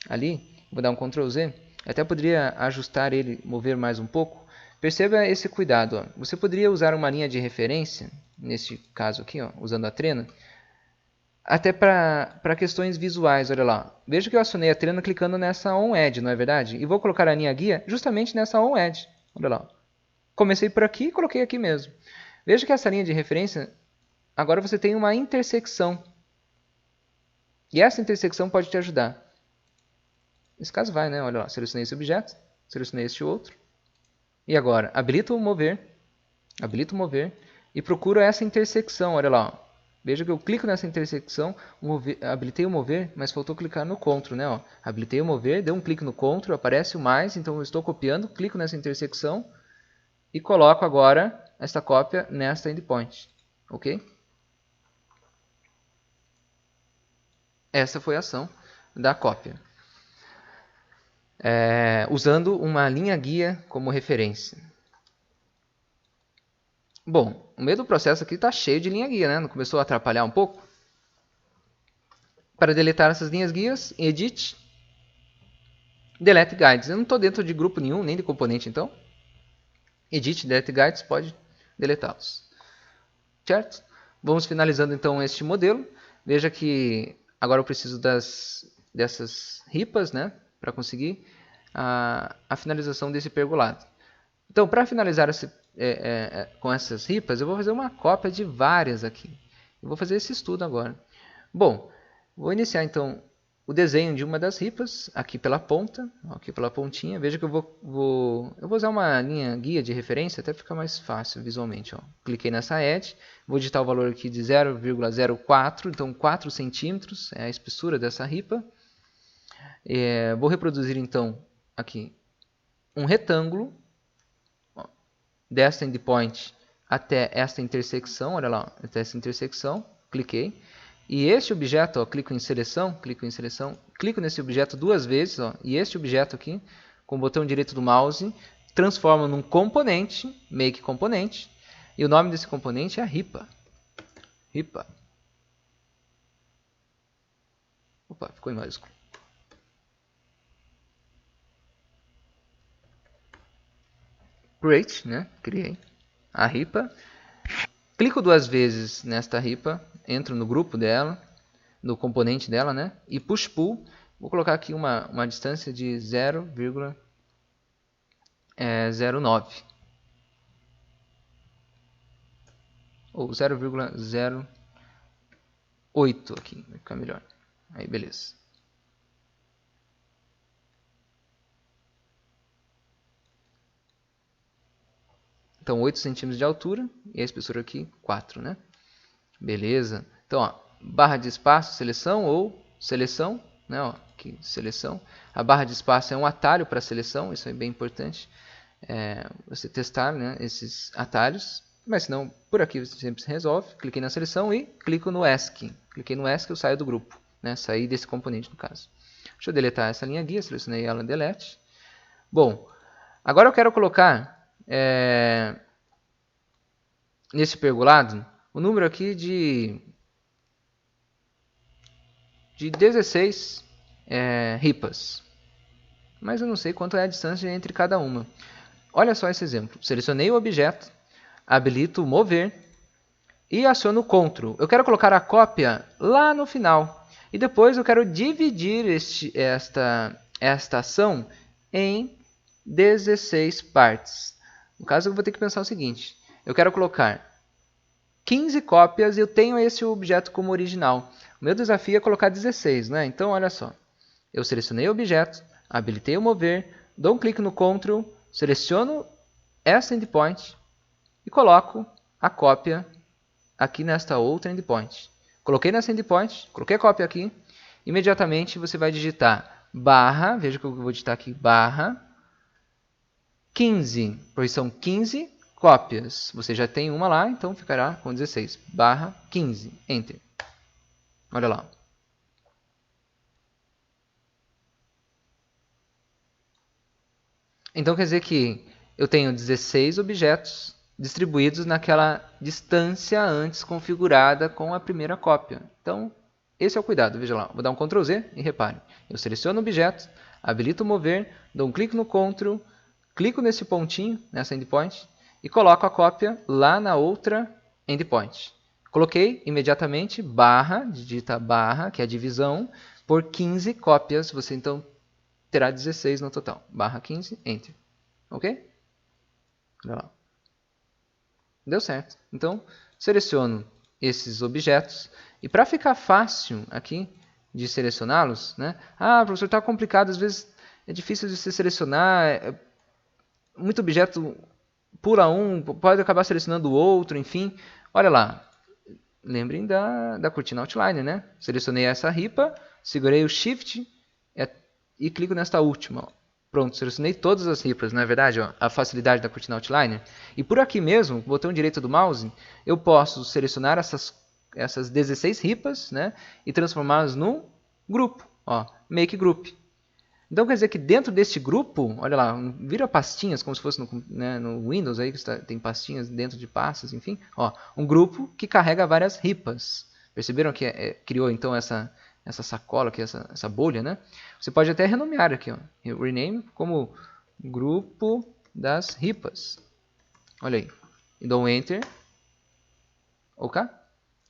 ali, vou dar um Ctrl Z, até poderia ajustar ele, mover mais um pouco. Perceba esse cuidado. Ó. Você poderia usar uma linha de referência, nesse caso aqui, ó, usando a trena, até para questões visuais. Olha lá. Veja que eu acionei a trena clicando nessa On-Edge, não é verdade? E vou colocar a linha guia justamente nessa On-Edge. Olha lá. Comecei por aqui e coloquei aqui mesmo. Veja que essa linha de referência, agora você tem uma intersecção. E essa intersecção pode te ajudar. Nesse caso vai, né? Olha lá, selecionei esse objeto, selecionei este outro. E agora, habilito o mover e procuro essa intersecção, olha lá. Ó. Veja que eu clico nessa intersecção, habilitei o mover, mas faltou clicar no Ctrl, né? Ó. Habilitei o mover, dei um clique no Ctrl, aparece o mais, então eu estou copiando, clico nessa intersecção e coloco agora esta cópia nesta endpoint, ok? Essa foi a ação da cópia. Usando uma linha guia como referência. Bom, o meio do processo aqui está cheio de linha guia, né? Não começou a atrapalhar um pouco? Para deletar essas linhas guias, Edit, Delete Guides. Eu não estou dentro de grupo nenhum, nem de componente, então. Edit, Delete Guides, pode deletá-los. Certo? Vamos finalizando então este modelo. Veja que agora eu preciso dessas ripas, né? Para conseguir a finalização desse pergolado. Então, para finalizar com essas ripas, eu vou fazer uma cópia de várias aqui. Eu vou fazer esse estudo agora. Bom, vou iniciar então o desenho de uma das ripas, aqui pela ponta, aqui pela pontinha. Veja que eu vou usar uma linha guia de referência, até ficar mais fácil visualmente. Ó. Cliquei nessa edge, vou digitar o valor aqui de 0,04, então 4 centímetros é a espessura dessa ripa. Vou reproduzir então aqui um retângulo, ó, desta endpoint até esta intersecção, olha lá, até essa intersecção, cliquei. E este objeto, ó, clico em seleção, clico nesse objeto duas vezes, ó, e este objeto aqui, com o botão direito do mouse, transforma num componente, make componente, e o nome desse componente é ripa. Ripa. Opa, ficou em maiúsculo. Create, né? Criei a ripa. Clico duas vezes nesta ripa, entro no grupo dela, no componente dela, né? E push pull, vou colocar aqui uma distância de 0,09 ou 0,08 aqui, vai ficar melhor. Aí, beleza. Então, 8 centímetros de altura e a espessura aqui 4, né? Beleza. Então, ó, barra de espaço, seleção ou seleção, né? Ó, aqui, seleção. A barra de espaço é um atalho para seleção, isso é bem importante. Você testar, né, esses atalhos, mas se não, por aqui você sempre se resolve. Cliquei na seleção e clico no ESC. Cliquei no ESC, eu saio do grupo, né? Saí desse componente no caso. Deixa eu deletar essa linha guia, selecionei ela, delete. Bom, agora eu quero colocar nesse pergolado o número aqui de 16 ripas, mas eu não sei quanto é a distância entre cada uma. Olha só esse exemplo. Selecionei o objeto, habilito o mover e aciono o Ctrl. Eu quero colocar a cópia lá no final e depois eu quero dividir esta ação em 16 partes. No caso, eu vou ter que pensar o seguinte. Eu quero colocar 15 cópias e eu tenho esse objeto como original. O meu desafio é colocar 16, né? Então, olha só. Eu selecionei o objeto, habilitei o mover, dou um clique no Ctrl, seleciono essa endpoint e coloco a cópia aqui nesta outra endpoint. Coloquei nessa endpoint, coloquei a cópia aqui. Imediatamente você vai digitar barra, veja que eu vou digitar aqui, barra 15, pois são 15 cópias. Você já tem uma lá, então ficará com 16. Barra 15. Enter. Olha lá. Então quer dizer que eu tenho 16 objetos distribuídos naquela distância antes configurada com a primeira cópia. Então, esse é o cuidado. Veja lá. Vou dar um Ctrl Z e repare. Eu seleciono o objeto, habilito o mover, dou um clique no Ctrl, clico nesse pontinho, nessa endpoint, e coloco a cópia lá na outra endpoint. Coloquei imediatamente barra, digita barra, que é a divisão, por 15 cópias. Você então terá 16 no total. Barra 15, enter. Ok? Olha lá. Deu certo. Então, seleciono esses objetos. E para ficar fácil aqui de selecioná-los, né? Ah, professor, está complicado. Às vezes é difícil de se selecionar. Muito objeto pula um, pode acabar selecionando o outro, enfim. Olha lá. Lembrem da cortina outline, né? Selecionei essa ripa, segurei o Shift e clico nesta última. Ó. Pronto, selecionei todas as ripas, não é verdade? Ó, a facilidade da cortina outline. E por aqui mesmo, com o botão direito do mouse, eu posso selecionar essas 16 ripas, né? E transformá-las num grupo. Ó, make group. Então quer dizer que dentro deste grupo, olha lá, vira pastinhas, como se fosse no Windows, aí, que tem pastinhas dentro de pastas, enfim. Ó, um grupo que carrega várias ripas. Perceberam que criou então essa sacola, aqui, essa bolha, né? Você pode até renomear aqui, ó, rename como grupo das ripas. Olha aí. E dou um Enter. Ok?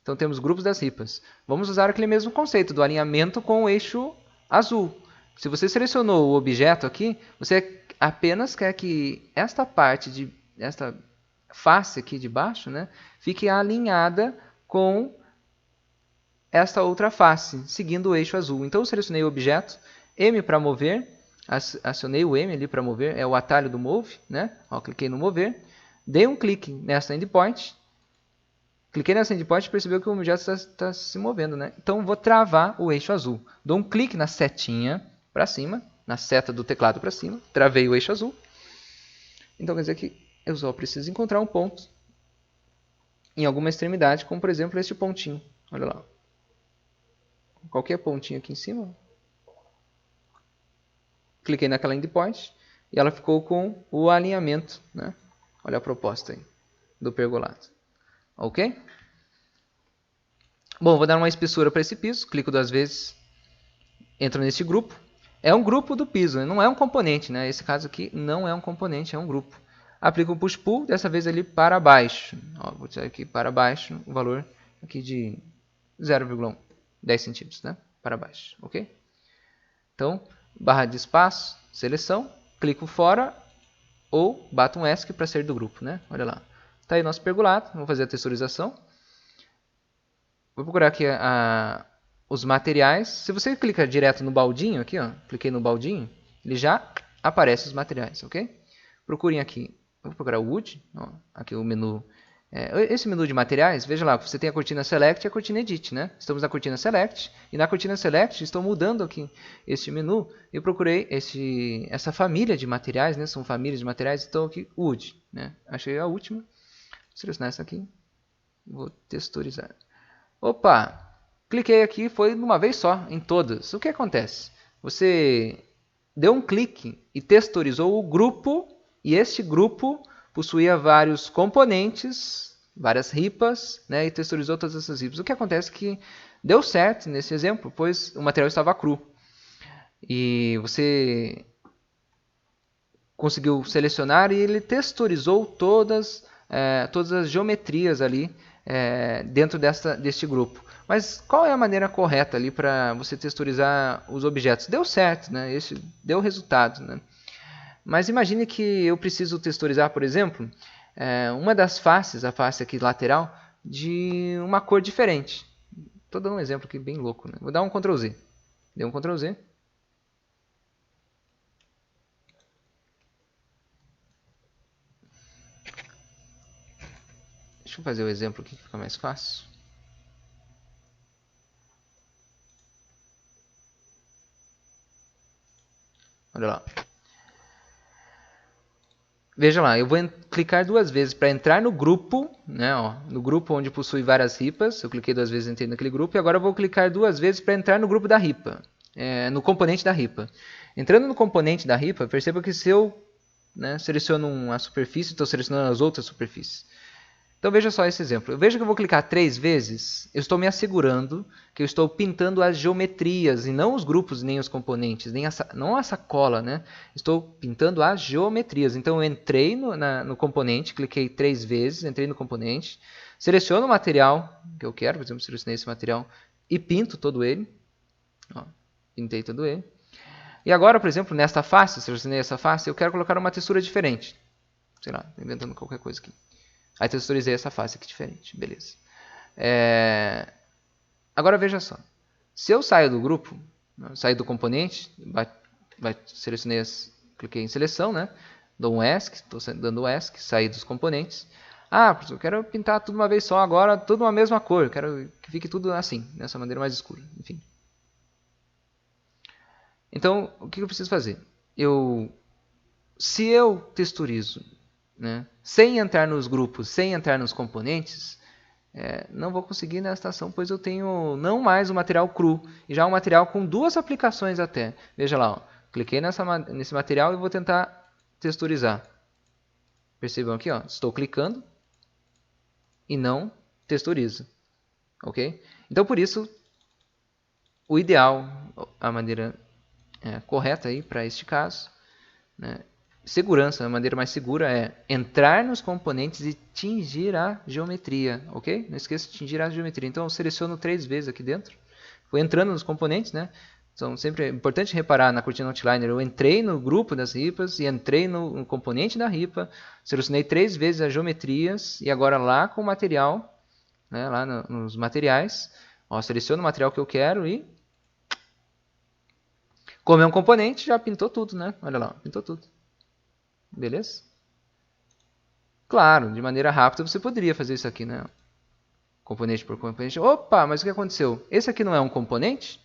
Então temos grupos das ripas. Vamos usar aquele mesmo conceito do alinhamento com o eixo azul. Se você selecionou o objeto aqui, você apenas quer que esta parte, esta face aqui de baixo, né, fique alinhada com esta outra face, seguindo o eixo azul. Então eu selecionei o objeto, M para mover, acionei o M ali para mover, é o atalho do Move, né? Ó, cliquei no mover, dei um clique nessa endpoint, cliquei nessa endpoint e percebeu que o objeto está se movendo, né? Então vou travar o eixo azul. Dou um clique na setinha para cima, na seta do teclado para cima, travei o eixo azul. Então quer dizer que eu só preciso encontrar um ponto em alguma extremidade, como por exemplo este pontinho. Olha lá. Qualquer pontinho aqui em cima. Cliquei naquela endpoint e ela ficou com o alinhamento, né? Olha a proposta aí do pergolado. Ok? Bom, vou dar uma espessura para esse piso. Clico 2 vezes. Entro nesse grupo. É um grupo do piso, não é um componente, né? Esse caso aqui não é um componente, é um grupo. Aplico o push pull, dessa vez ali para baixo. Ó, vou tirar aqui para baixo o valor aqui de 0,10 centímetros, né? Para baixo, ok? Então, barra de espaço, seleção, clico fora ou bato um ESC para sair do grupo, né? Olha lá. Está aí nosso pergolado, vamos fazer a texturização. Vou procurar aqui os materiais. Se você clicar direto no baldinho aqui, ó, cliquei no baldinho, ele já aparece os materiais, ok? Procurem aqui, vou procurar o Wood, ó, aqui o menu. Esse menu de materiais, veja lá, você tem a cortina Select e a cortina Edit, né? Estamos na cortina Select, e na cortina Select estou mudando aqui este menu. Eu procurei essa família de materiais, né? São famílias de materiais, então aqui Wood, né? Achei a última. Vou selecionar essa aqui, vou texturizar. Opa! Cliquei aqui, foi de uma vez só, em todas. O que acontece? Você deu um clique e texturizou o grupo, e este grupo possuía vários componentes, várias ripas, né, e texturizou todas essas ripas. O que acontece é que deu certo nesse exemplo, pois o material estava cru. E você conseguiu selecionar e ele texturizou todas as geometrias ali dentro deste grupo. Mas qual é a maneira correta ali para você texturizar os objetos? Deu certo, né? Esse deu resultado, né? Mas imagine que eu preciso texturizar, por exemplo, uma das faces, a face aqui lateral, de uma cor diferente. Estou dando um exemplo aqui bem louco, né? Vou dar um Ctrl Z. Dei um Ctrl Z. Deixa eu fazer o exemplo aqui que fica mais fácil. Olha lá. Veja lá, eu vou clicar 2 vezes para entrar no grupo, né, ó, no grupo onde possui várias ripas. Eu cliquei 2 vezes e entrei naquele grupo. E agora eu vou clicar 2 vezes para entrar no grupo da ripa, no componente da ripa. Entrando no componente da ripa, perceba que se eu seleciono uma superfície, estou selecionando as outras superfícies. Então veja só esse exemplo. Veja que eu vou clicar 3 vezes, eu estou me assegurando que eu estou pintando as geometrias e não os grupos nem os componentes, não a sacola, né? Estou pintando as geometrias. Então eu entrei no componente, cliquei 3 vezes, entrei no componente, seleciono o material que eu quero, por exemplo, selecionei esse material e pinto todo ele. Ó, pintei todo ele. E agora, por exemplo, nesta face, selecionei essa face, eu quero colocar uma textura diferente. Sei lá, estou inventando qualquer coisa aqui. Aí texturizei essa face aqui diferente, beleza. Agora veja só. Se eu saio do grupo, saio do componente, selecionei, cliquei em seleção, né? Dou um ESC, estou dando um ESC, saí dos componentes. Eu quero pintar tudo uma vez só agora, tudo uma mesma cor. Quero que fique tudo assim, dessa maneira mais escura. Enfim. Então, o que eu preciso fazer? Se eu texturizo, né, sem entrar nos grupos, sem entrar nos componentes, não vou conseguir nesta ação, pois eu tenho não mais o material cru, e já um material com 2 aplicações até. Veja lá, ó, Cliquei nesse material e vou tentar texturizar. Percebam aqui, ó, estou clicando e não texturiza. Ok? Então, por isso, o ideal, a maneira correta aí para este caso, né? Segurança, a maneira mais segura é entrar nos componentes e tingir a geometria, ok? Não esqueça de tingir a geometria. Então, eu seleciono 3 vezes aqui dentro. Vou entrando nos componentes, né? Então, sempre é importante reparar na cortina Outliner. Eu entrei no grupo das ripas e entrei no componente da ripa. Selecionei 3 vezes as geometrias e agora lá com o material, né? Lá nos materiais, ó, seleciono o material que eu quero e... Como é um componente, já pintou tudo, né? Olha lá, pintou tudo. Beleza? Claro, de maneira rápida você poderia fazer isso aqui, né? Componente por componente. Opa, mas o que aconteceu? Esse aqui não é um componente?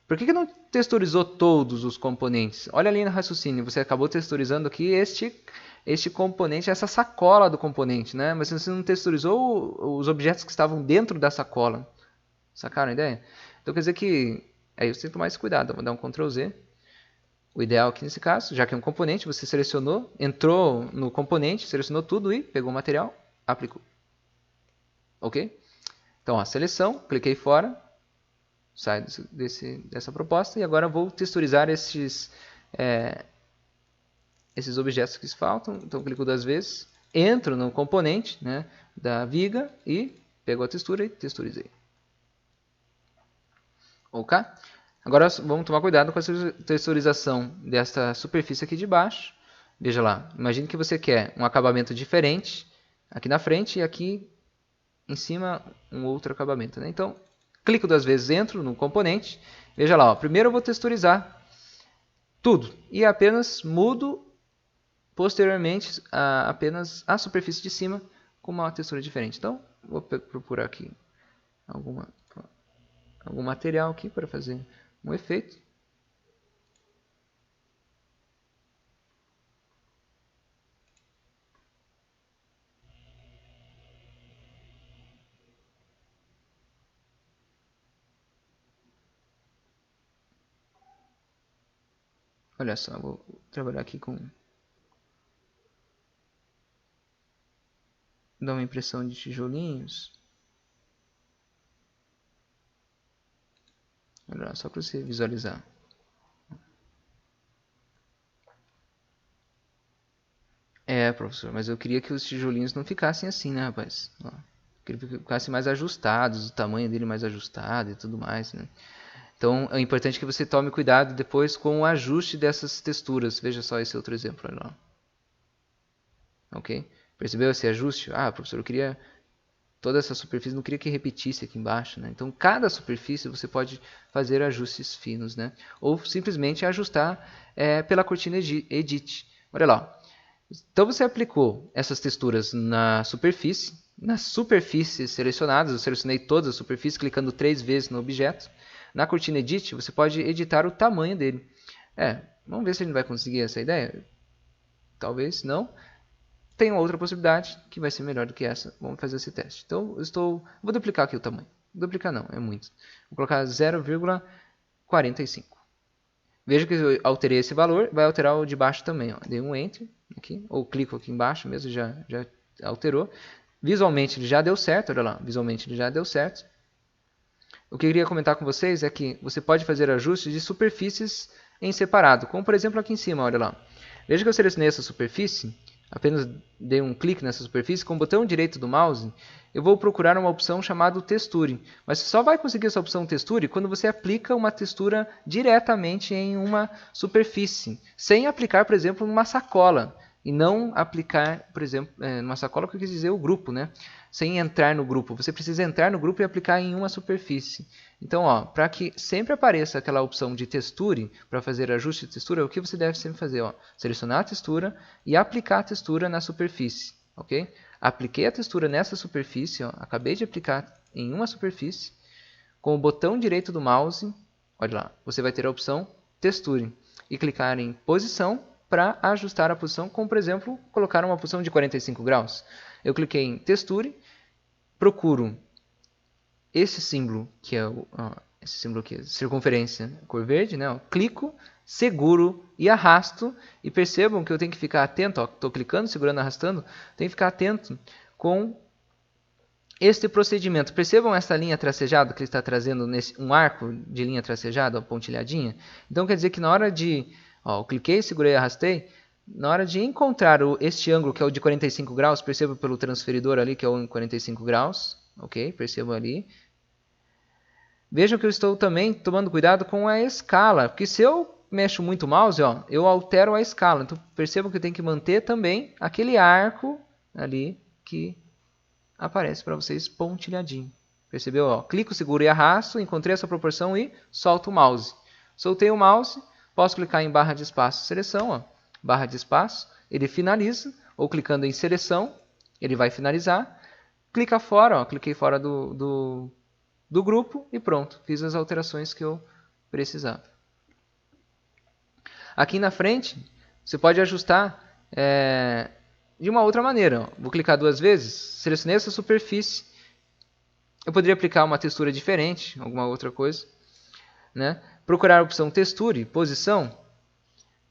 Por que não texturizou todos os componentes? Olha ali no raciocínio, você acabou texturizando aqui este componente, essa sacola do componente, né? Mas você não texturizou os objetos que estavam dentro da sacola. Sacaram a ideia? Então quer dizer que... Aí você tem que tomar esse cuidado. Vou dar um Ctrl Z. O ideal aqui nesse caso, já que é um componente, você selecionou, entrou no componente, selecionou tudo e pegou o material, aplicou. Ok? Então, ó, seleção, cliquei fora, sai dessa proposta e agora vou texturizar esses objetos que faltam. Então, clico 2 vezes, entro no componente, né, da viga e pego a textura e texturizei. Ok? Agora vamos tomar cuidado com a texturização desta superfície aqui de baixo. Veja lá, imagine que você quer um acabamento diferente aqui na frente e aqui em cima um outro acabamento, né? Então, clico 2 vezes, entro no componente. Veja lá, ó, primeiro eu vou texturizar tudo e apenas mudo posteriormente apenas a superfície de cima com uma textura diferente. Então, vou procurar aqui algum material aqui para fazer um efeito. Olha só, vou trabalhar aqui com... Dar uma impressão de tijolinhos. Olha lá, só para você visualizar. Professor, mas eu queria que os tijolinhos não ficassem assim, né, rapaz? Ó, queria que ficassem mais ajustados, o tamanho dele mais ajustado e tudo mais, né? Então, é importante que você tome cuidado depois com o ajuste dessas texturas. Veja só esse outro exemplo, olha lá. Ok? Percebeu esse ajuste? Ah, professor, eu queria toda essa superfície, não queria que repetisse aqui embaixo, né? Então, cada superfície você pode fazer ajustes finos, né? Ou simplesmente ajustar pela cortina Edit. Olha lá. Então, você aplicou essas texturas nas superfícies selecionadas. Eu selecionei todas as superfícies, clicando 3 vezes no objeto. Na cortina Edit, você pode editar o tamanho dele. Vamos ver se a gente vai conseguir essa ideia. Talvez não. Tem outra possibilidade que vai ser melhor do que essa. Vamos fazer esse teste. Então, vou duplicar aqui o tamanho. Duplicar não, é muito. Vou colocar 0,45. Veja que eu alterei esse valor, vai alterar o de baixo também. Ó. Dei um Enter aqui, ou clico aqui embaixo mesmo, já alterou. Visualmente ele já deu certo, olha lá, visualmente ele já deu certo. O que eu queria comentar com vocês é que você pode fazer ajustes de superfícies em separado, como por exemplo aqui em cima, olha lá. Veja que eu selecionei essa superfície, apenas dei um clique nessa superfície, com o botão direito do mouse, eu vou procurar uma opção chamada Texture. Mas você só vai conseguir essa opção Texture quando você aplica uma textura diretamente em uma superfície, sem aplicar, por exemplo, numa sacola. E não aplicar, por exemplo, numa sacola que eu quis dizer o grupo, né? Sem entrar no grupo. Você precisa entrar no grupo e aplicar em uma superfície. Então, para que sempre apareça aquela opção de texture, para fazer ajuste de textura, o que você deve sempre fazer? Selecionar a textura e aplicar a textura na superfície. Ok? Apliquei a textura nessa superfície, acabei de aplicar em uma superfície. Com o botão direito do mouse, olha lá, você vai ter a opção Texture. E clicar em Posição para ajustar a posição, como por exemplo, colocar uma posição de 45 graus. Eu cliquei em Texture, procuro esse símbolo, que é esse símbolo aqui, circunferência, cor verde, né? Clico, seguro e arrasto. E percebam que eu tenho que ficar atento, estou clicando, segurando, arrastando, tenho que ficar atento com este procedimento. Percebam essa linha tracejada que ele está trazendo, um arco de linha tracejada, pontilhadinha? Então quer dizer que na hora de, eu cliquei, segurei, arrastei, na hora de encontrar este ângulo, que é o de 45 graus, perceba pelo transferidor ali, que é o em 45 graus, ok? Percebam ali. Vejam que eu estou também tomando cuidado com a escala, porque se eu mexo muito o mouse, eu altero a escala. Então percebam que eu tenho que manter também aquele arco ali que aparece para vocês pontilhadinho. Percebeu? Clico, seguro e arrasto, encontrei essa proporção e solto o mouse. Soltei o mouse, posso clicar em barra de espaço, seleção, barra de espaço, ele finaliza, ou clicando em seleção, ele vai finalizar. Clica fora, cliquei fora do grupo e pronto, fiz as alterações que eu precisava. Aqui na frente, você pode ajustar de uma outra maneira. Vou clicar 2 vezes, selecionei essa superfície. Eu poderia aplicar uma textura diferente, alguma outra coisa, né? Procurar a opção texture, posição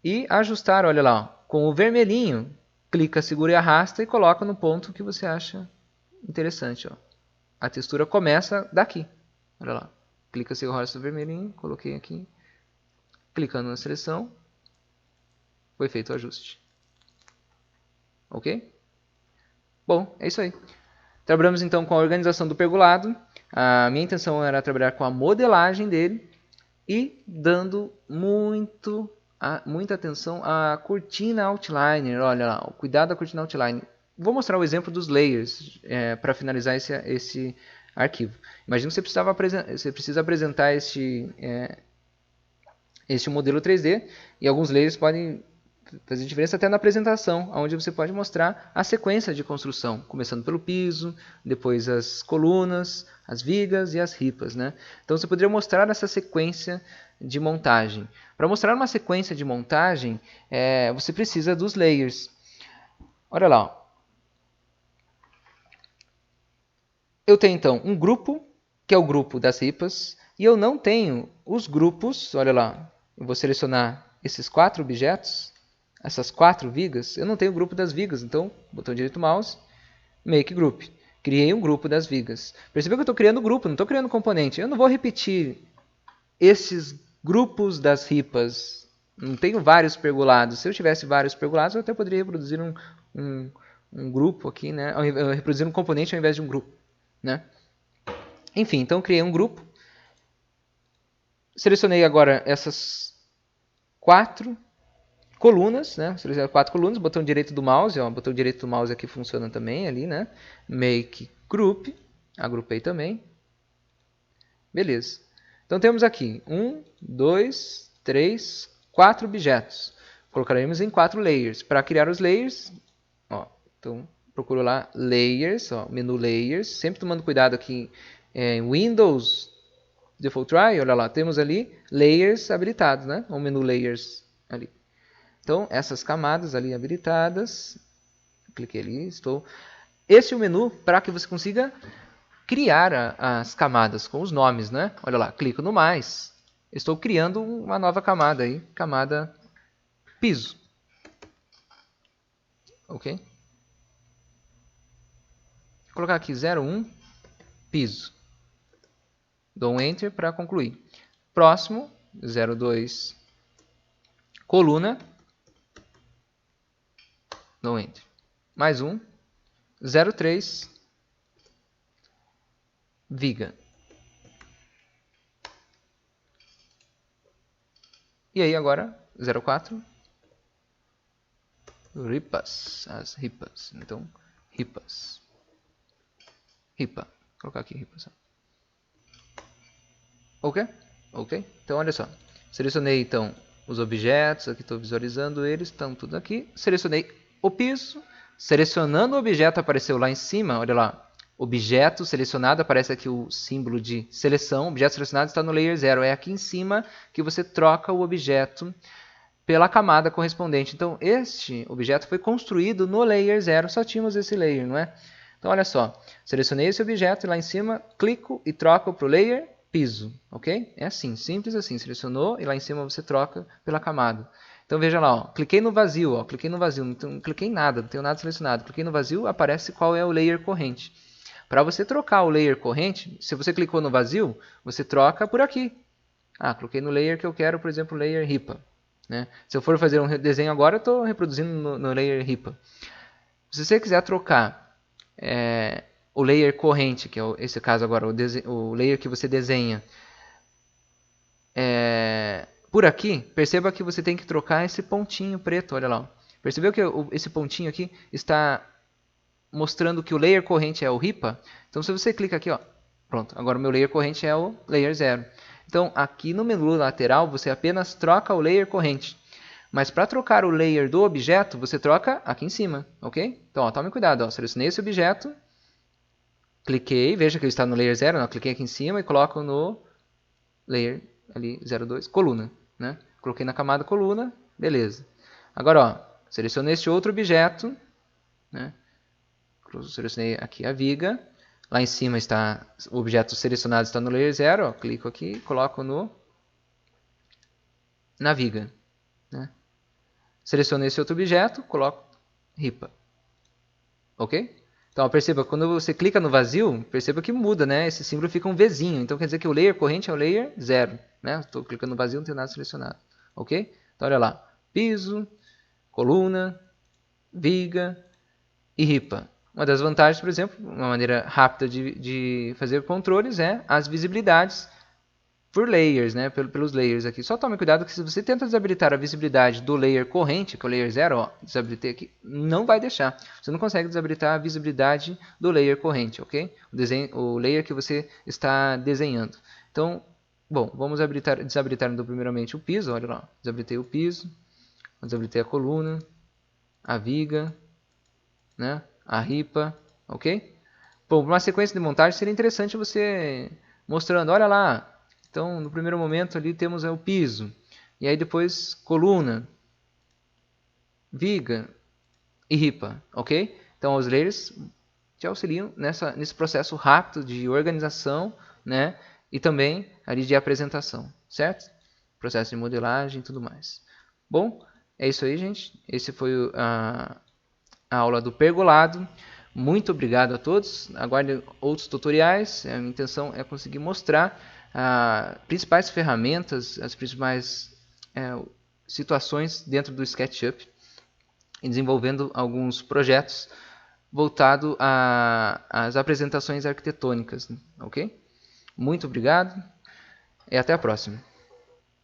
e ajustar, olha lá, com o vermelhinho, clica, segura e arrasta e coloca no ponto que você acha interessante. A textura começa daqui, olha lá. Clica, segura e arrasta o vermelhinho, coloquei aqui, clicando na seleção, foi feito o ajuste. Ok? Bom, é isso aí. Trabalhamos então com a organização do pergolado. A minha intenção era trabalhar com a modelagem dele e dando muita atenção à cortina outliner. Olha lá, o cuidado da cortina outliner. Vou mostrar o exemplo dos layers para finalizar esse arquivo. Imagina que você precisa apresentar este modelo 3D e alguns layers podem fazer diferença até na apresentação, onde você pode mostrar a sequência de construção, começando pelo piso, depois as colunas, as vigas e as ripas, né? Então você poderia mostrar essa sequência de montagem. Para mostrar uma sequência de montagem, você precisa dos layers. Olha lá. Eu tenho então um grupo, que é o grupo das ripas, e eu não tenho os grupos, olha lá, eu vou selecionar esses 4 objetos, essas 4 vigas, eu não tenho o grupo das vigas, então, botão direito do mouse, Make Group. Criei um grupo das vigas. Percebeu que eu estou criando grupo, não estou criando componente. Eu não vou repetir esses grupos das ripas. Não tenho vários pergolados. Se eu tivesse vários pergolados, eu até poderia reproduzir um grupo aqui, né? Reproduzir um componente ao invés de um grupo, né? Enfim, então criei um grupo. Selecionei agora essas 4 colunas, né? Selecionei 4 colunas, botão direito do mouse, botão direito do mouse aqui funciona também ali, né? Make Group, agrupei também. Beleza. Então temos aqui 1, 2, 3, 4 objetos. Colocaremos em 4 layers. Para criar os layers, então procuro lá Layers, menu Layers, sempre tomando cuidado aqui em Windows Default Try, olha lá, temos ali Layers habilitados, né? O menu Layers ali. Então, essas camadas ali habilitadas, cliquei ali, Esse é o menu para que você consiga criar as camadas com os nomes, né? Olha lá, clico no mais, estou criando uma nova camada aí, camada piso. Ok? Vou colocar aqui 01, piso. Dou um Enter para concluir. Próximo, 02, coluna. Dou um Enter. Mais um, 03, viga. E aí agora, 04, ripas, as ripas. Então, ripas. Ripa. Vou colocar aqui ripas. Ok? Ok? Então, olha só. Selecionei, então, os objetos. Aqui estou visualizando eles. Estão tudo aqui. Selecionei o piso. Selecionando o objeto, apareceu lá em cima. Olha lá. Objeto selecionado. Aparece aqui o símbolo de seleção. Objeto selecionado está no Layer 0. É aqui em cima que você troca o objeto pela camada correspondente. Então, este objeto foi construído no Layer 0. Só tínhamos esse layer, não é? Então, olha só. Selecionei esse objeto e lá em cima clico e troco para o Layer piso, ok? É assim, simples assim, selecionou e lá em cima você troca pela camada. Então veja lá, ó, cliquei no vazio, ó, cliquei no vazio, não cliquei em nada, não tenho nada selecionado. Cliquei no vazio, aparece qual é o layer corrente. Para você trocar o layer corrente, se você clicou no vazio, você troca por aqui. Ah, coloquei no layer que eu quero, por exemplo, layer ripa. Né? Se eu for fazer um desenho agora, eu estou reproduzindo no layer ripa. Se você quiser trocar o layer corrente, que é esse caso agora, o layer que você desenha, por aqui, perceba que você tem que trocar esse pontinho preto, olha lá. Percebeu que esse pontinho aqui está mostrando que o layer corrente é o ripa? Então se você clica aqui, ó, pronto, agora o meu layer corrente é o layer 0. Então aqui no menu lateral você apenas troca o layer corrente. Mas para trocar o layer do objeto, você troca aqui em cima, ok? Então ó, tome cuidado, ó, selecionei esse objeto, cliquei, veja que ele está no layer 0, ó, cliquei aqui em cima e coloco no layer ali 02, coluna. Né? Coloquei na camada coluna, beleza. Agora, ó, selecionei este outro objeto, né? Selecionei aqui a viga, lá em cima está o objeto selecionado, está no layer 0, ó, clico aqui, coloco na viga. Né? Selecionei esse outro objeto, coloco ripa. Ok? Então, ó, perceba, quando você clica no vazio, perceba que muda, né? Esse símbolo fica um Vzinho. Então, quer dizer que o layer corrente é o layer 0. Né? Estou clicando no vazio, não tem nada selecionado. Ok? Então, olha lá. Piso, coluna, viga e ripa. Uma das vantagens, por exemplo, uma maneira rápida de fazer controles é as visibilidades por layers, né? Pelos layers aqui. Só tome cuidado que se você tenta desabilitar a visibilidade do layer corrente, que é o layer 0, ó, desabilitei aqui, não vai deixar. Você não consegue desabilitar a visibilidade do layer corrente, ok? O layer que você está desenhando. Então, bom, vamos desabilitar então, primeiramente o piso, olha lá, desabilitei o piso, desabilitei a coluna, a viga, né? A ripa, ok? Bom, para uma sequência de montagem seria interessante você mostrando, olha lá, então no primeiro momento ali temos o piso, e aí depois coluna, viga e ripa, ok? Então os layers te auxiliam nesse processo rápido de organização, né? E também ali de apresentação, certo? Processo de modelagem e tudo mais. Bom, é isso aí, gente. Esse foi a aula do pergolado. Muito obrigado a todos. Aguardem outros tutoriais. A minha intenção é conseguir mostrar as principais ferramentas, as principais situações dentro do SketchUp e desenvolvendo alguns projetos voltados às apresentações arquitetônicas. Ok? Muito obrigado e até a próxima.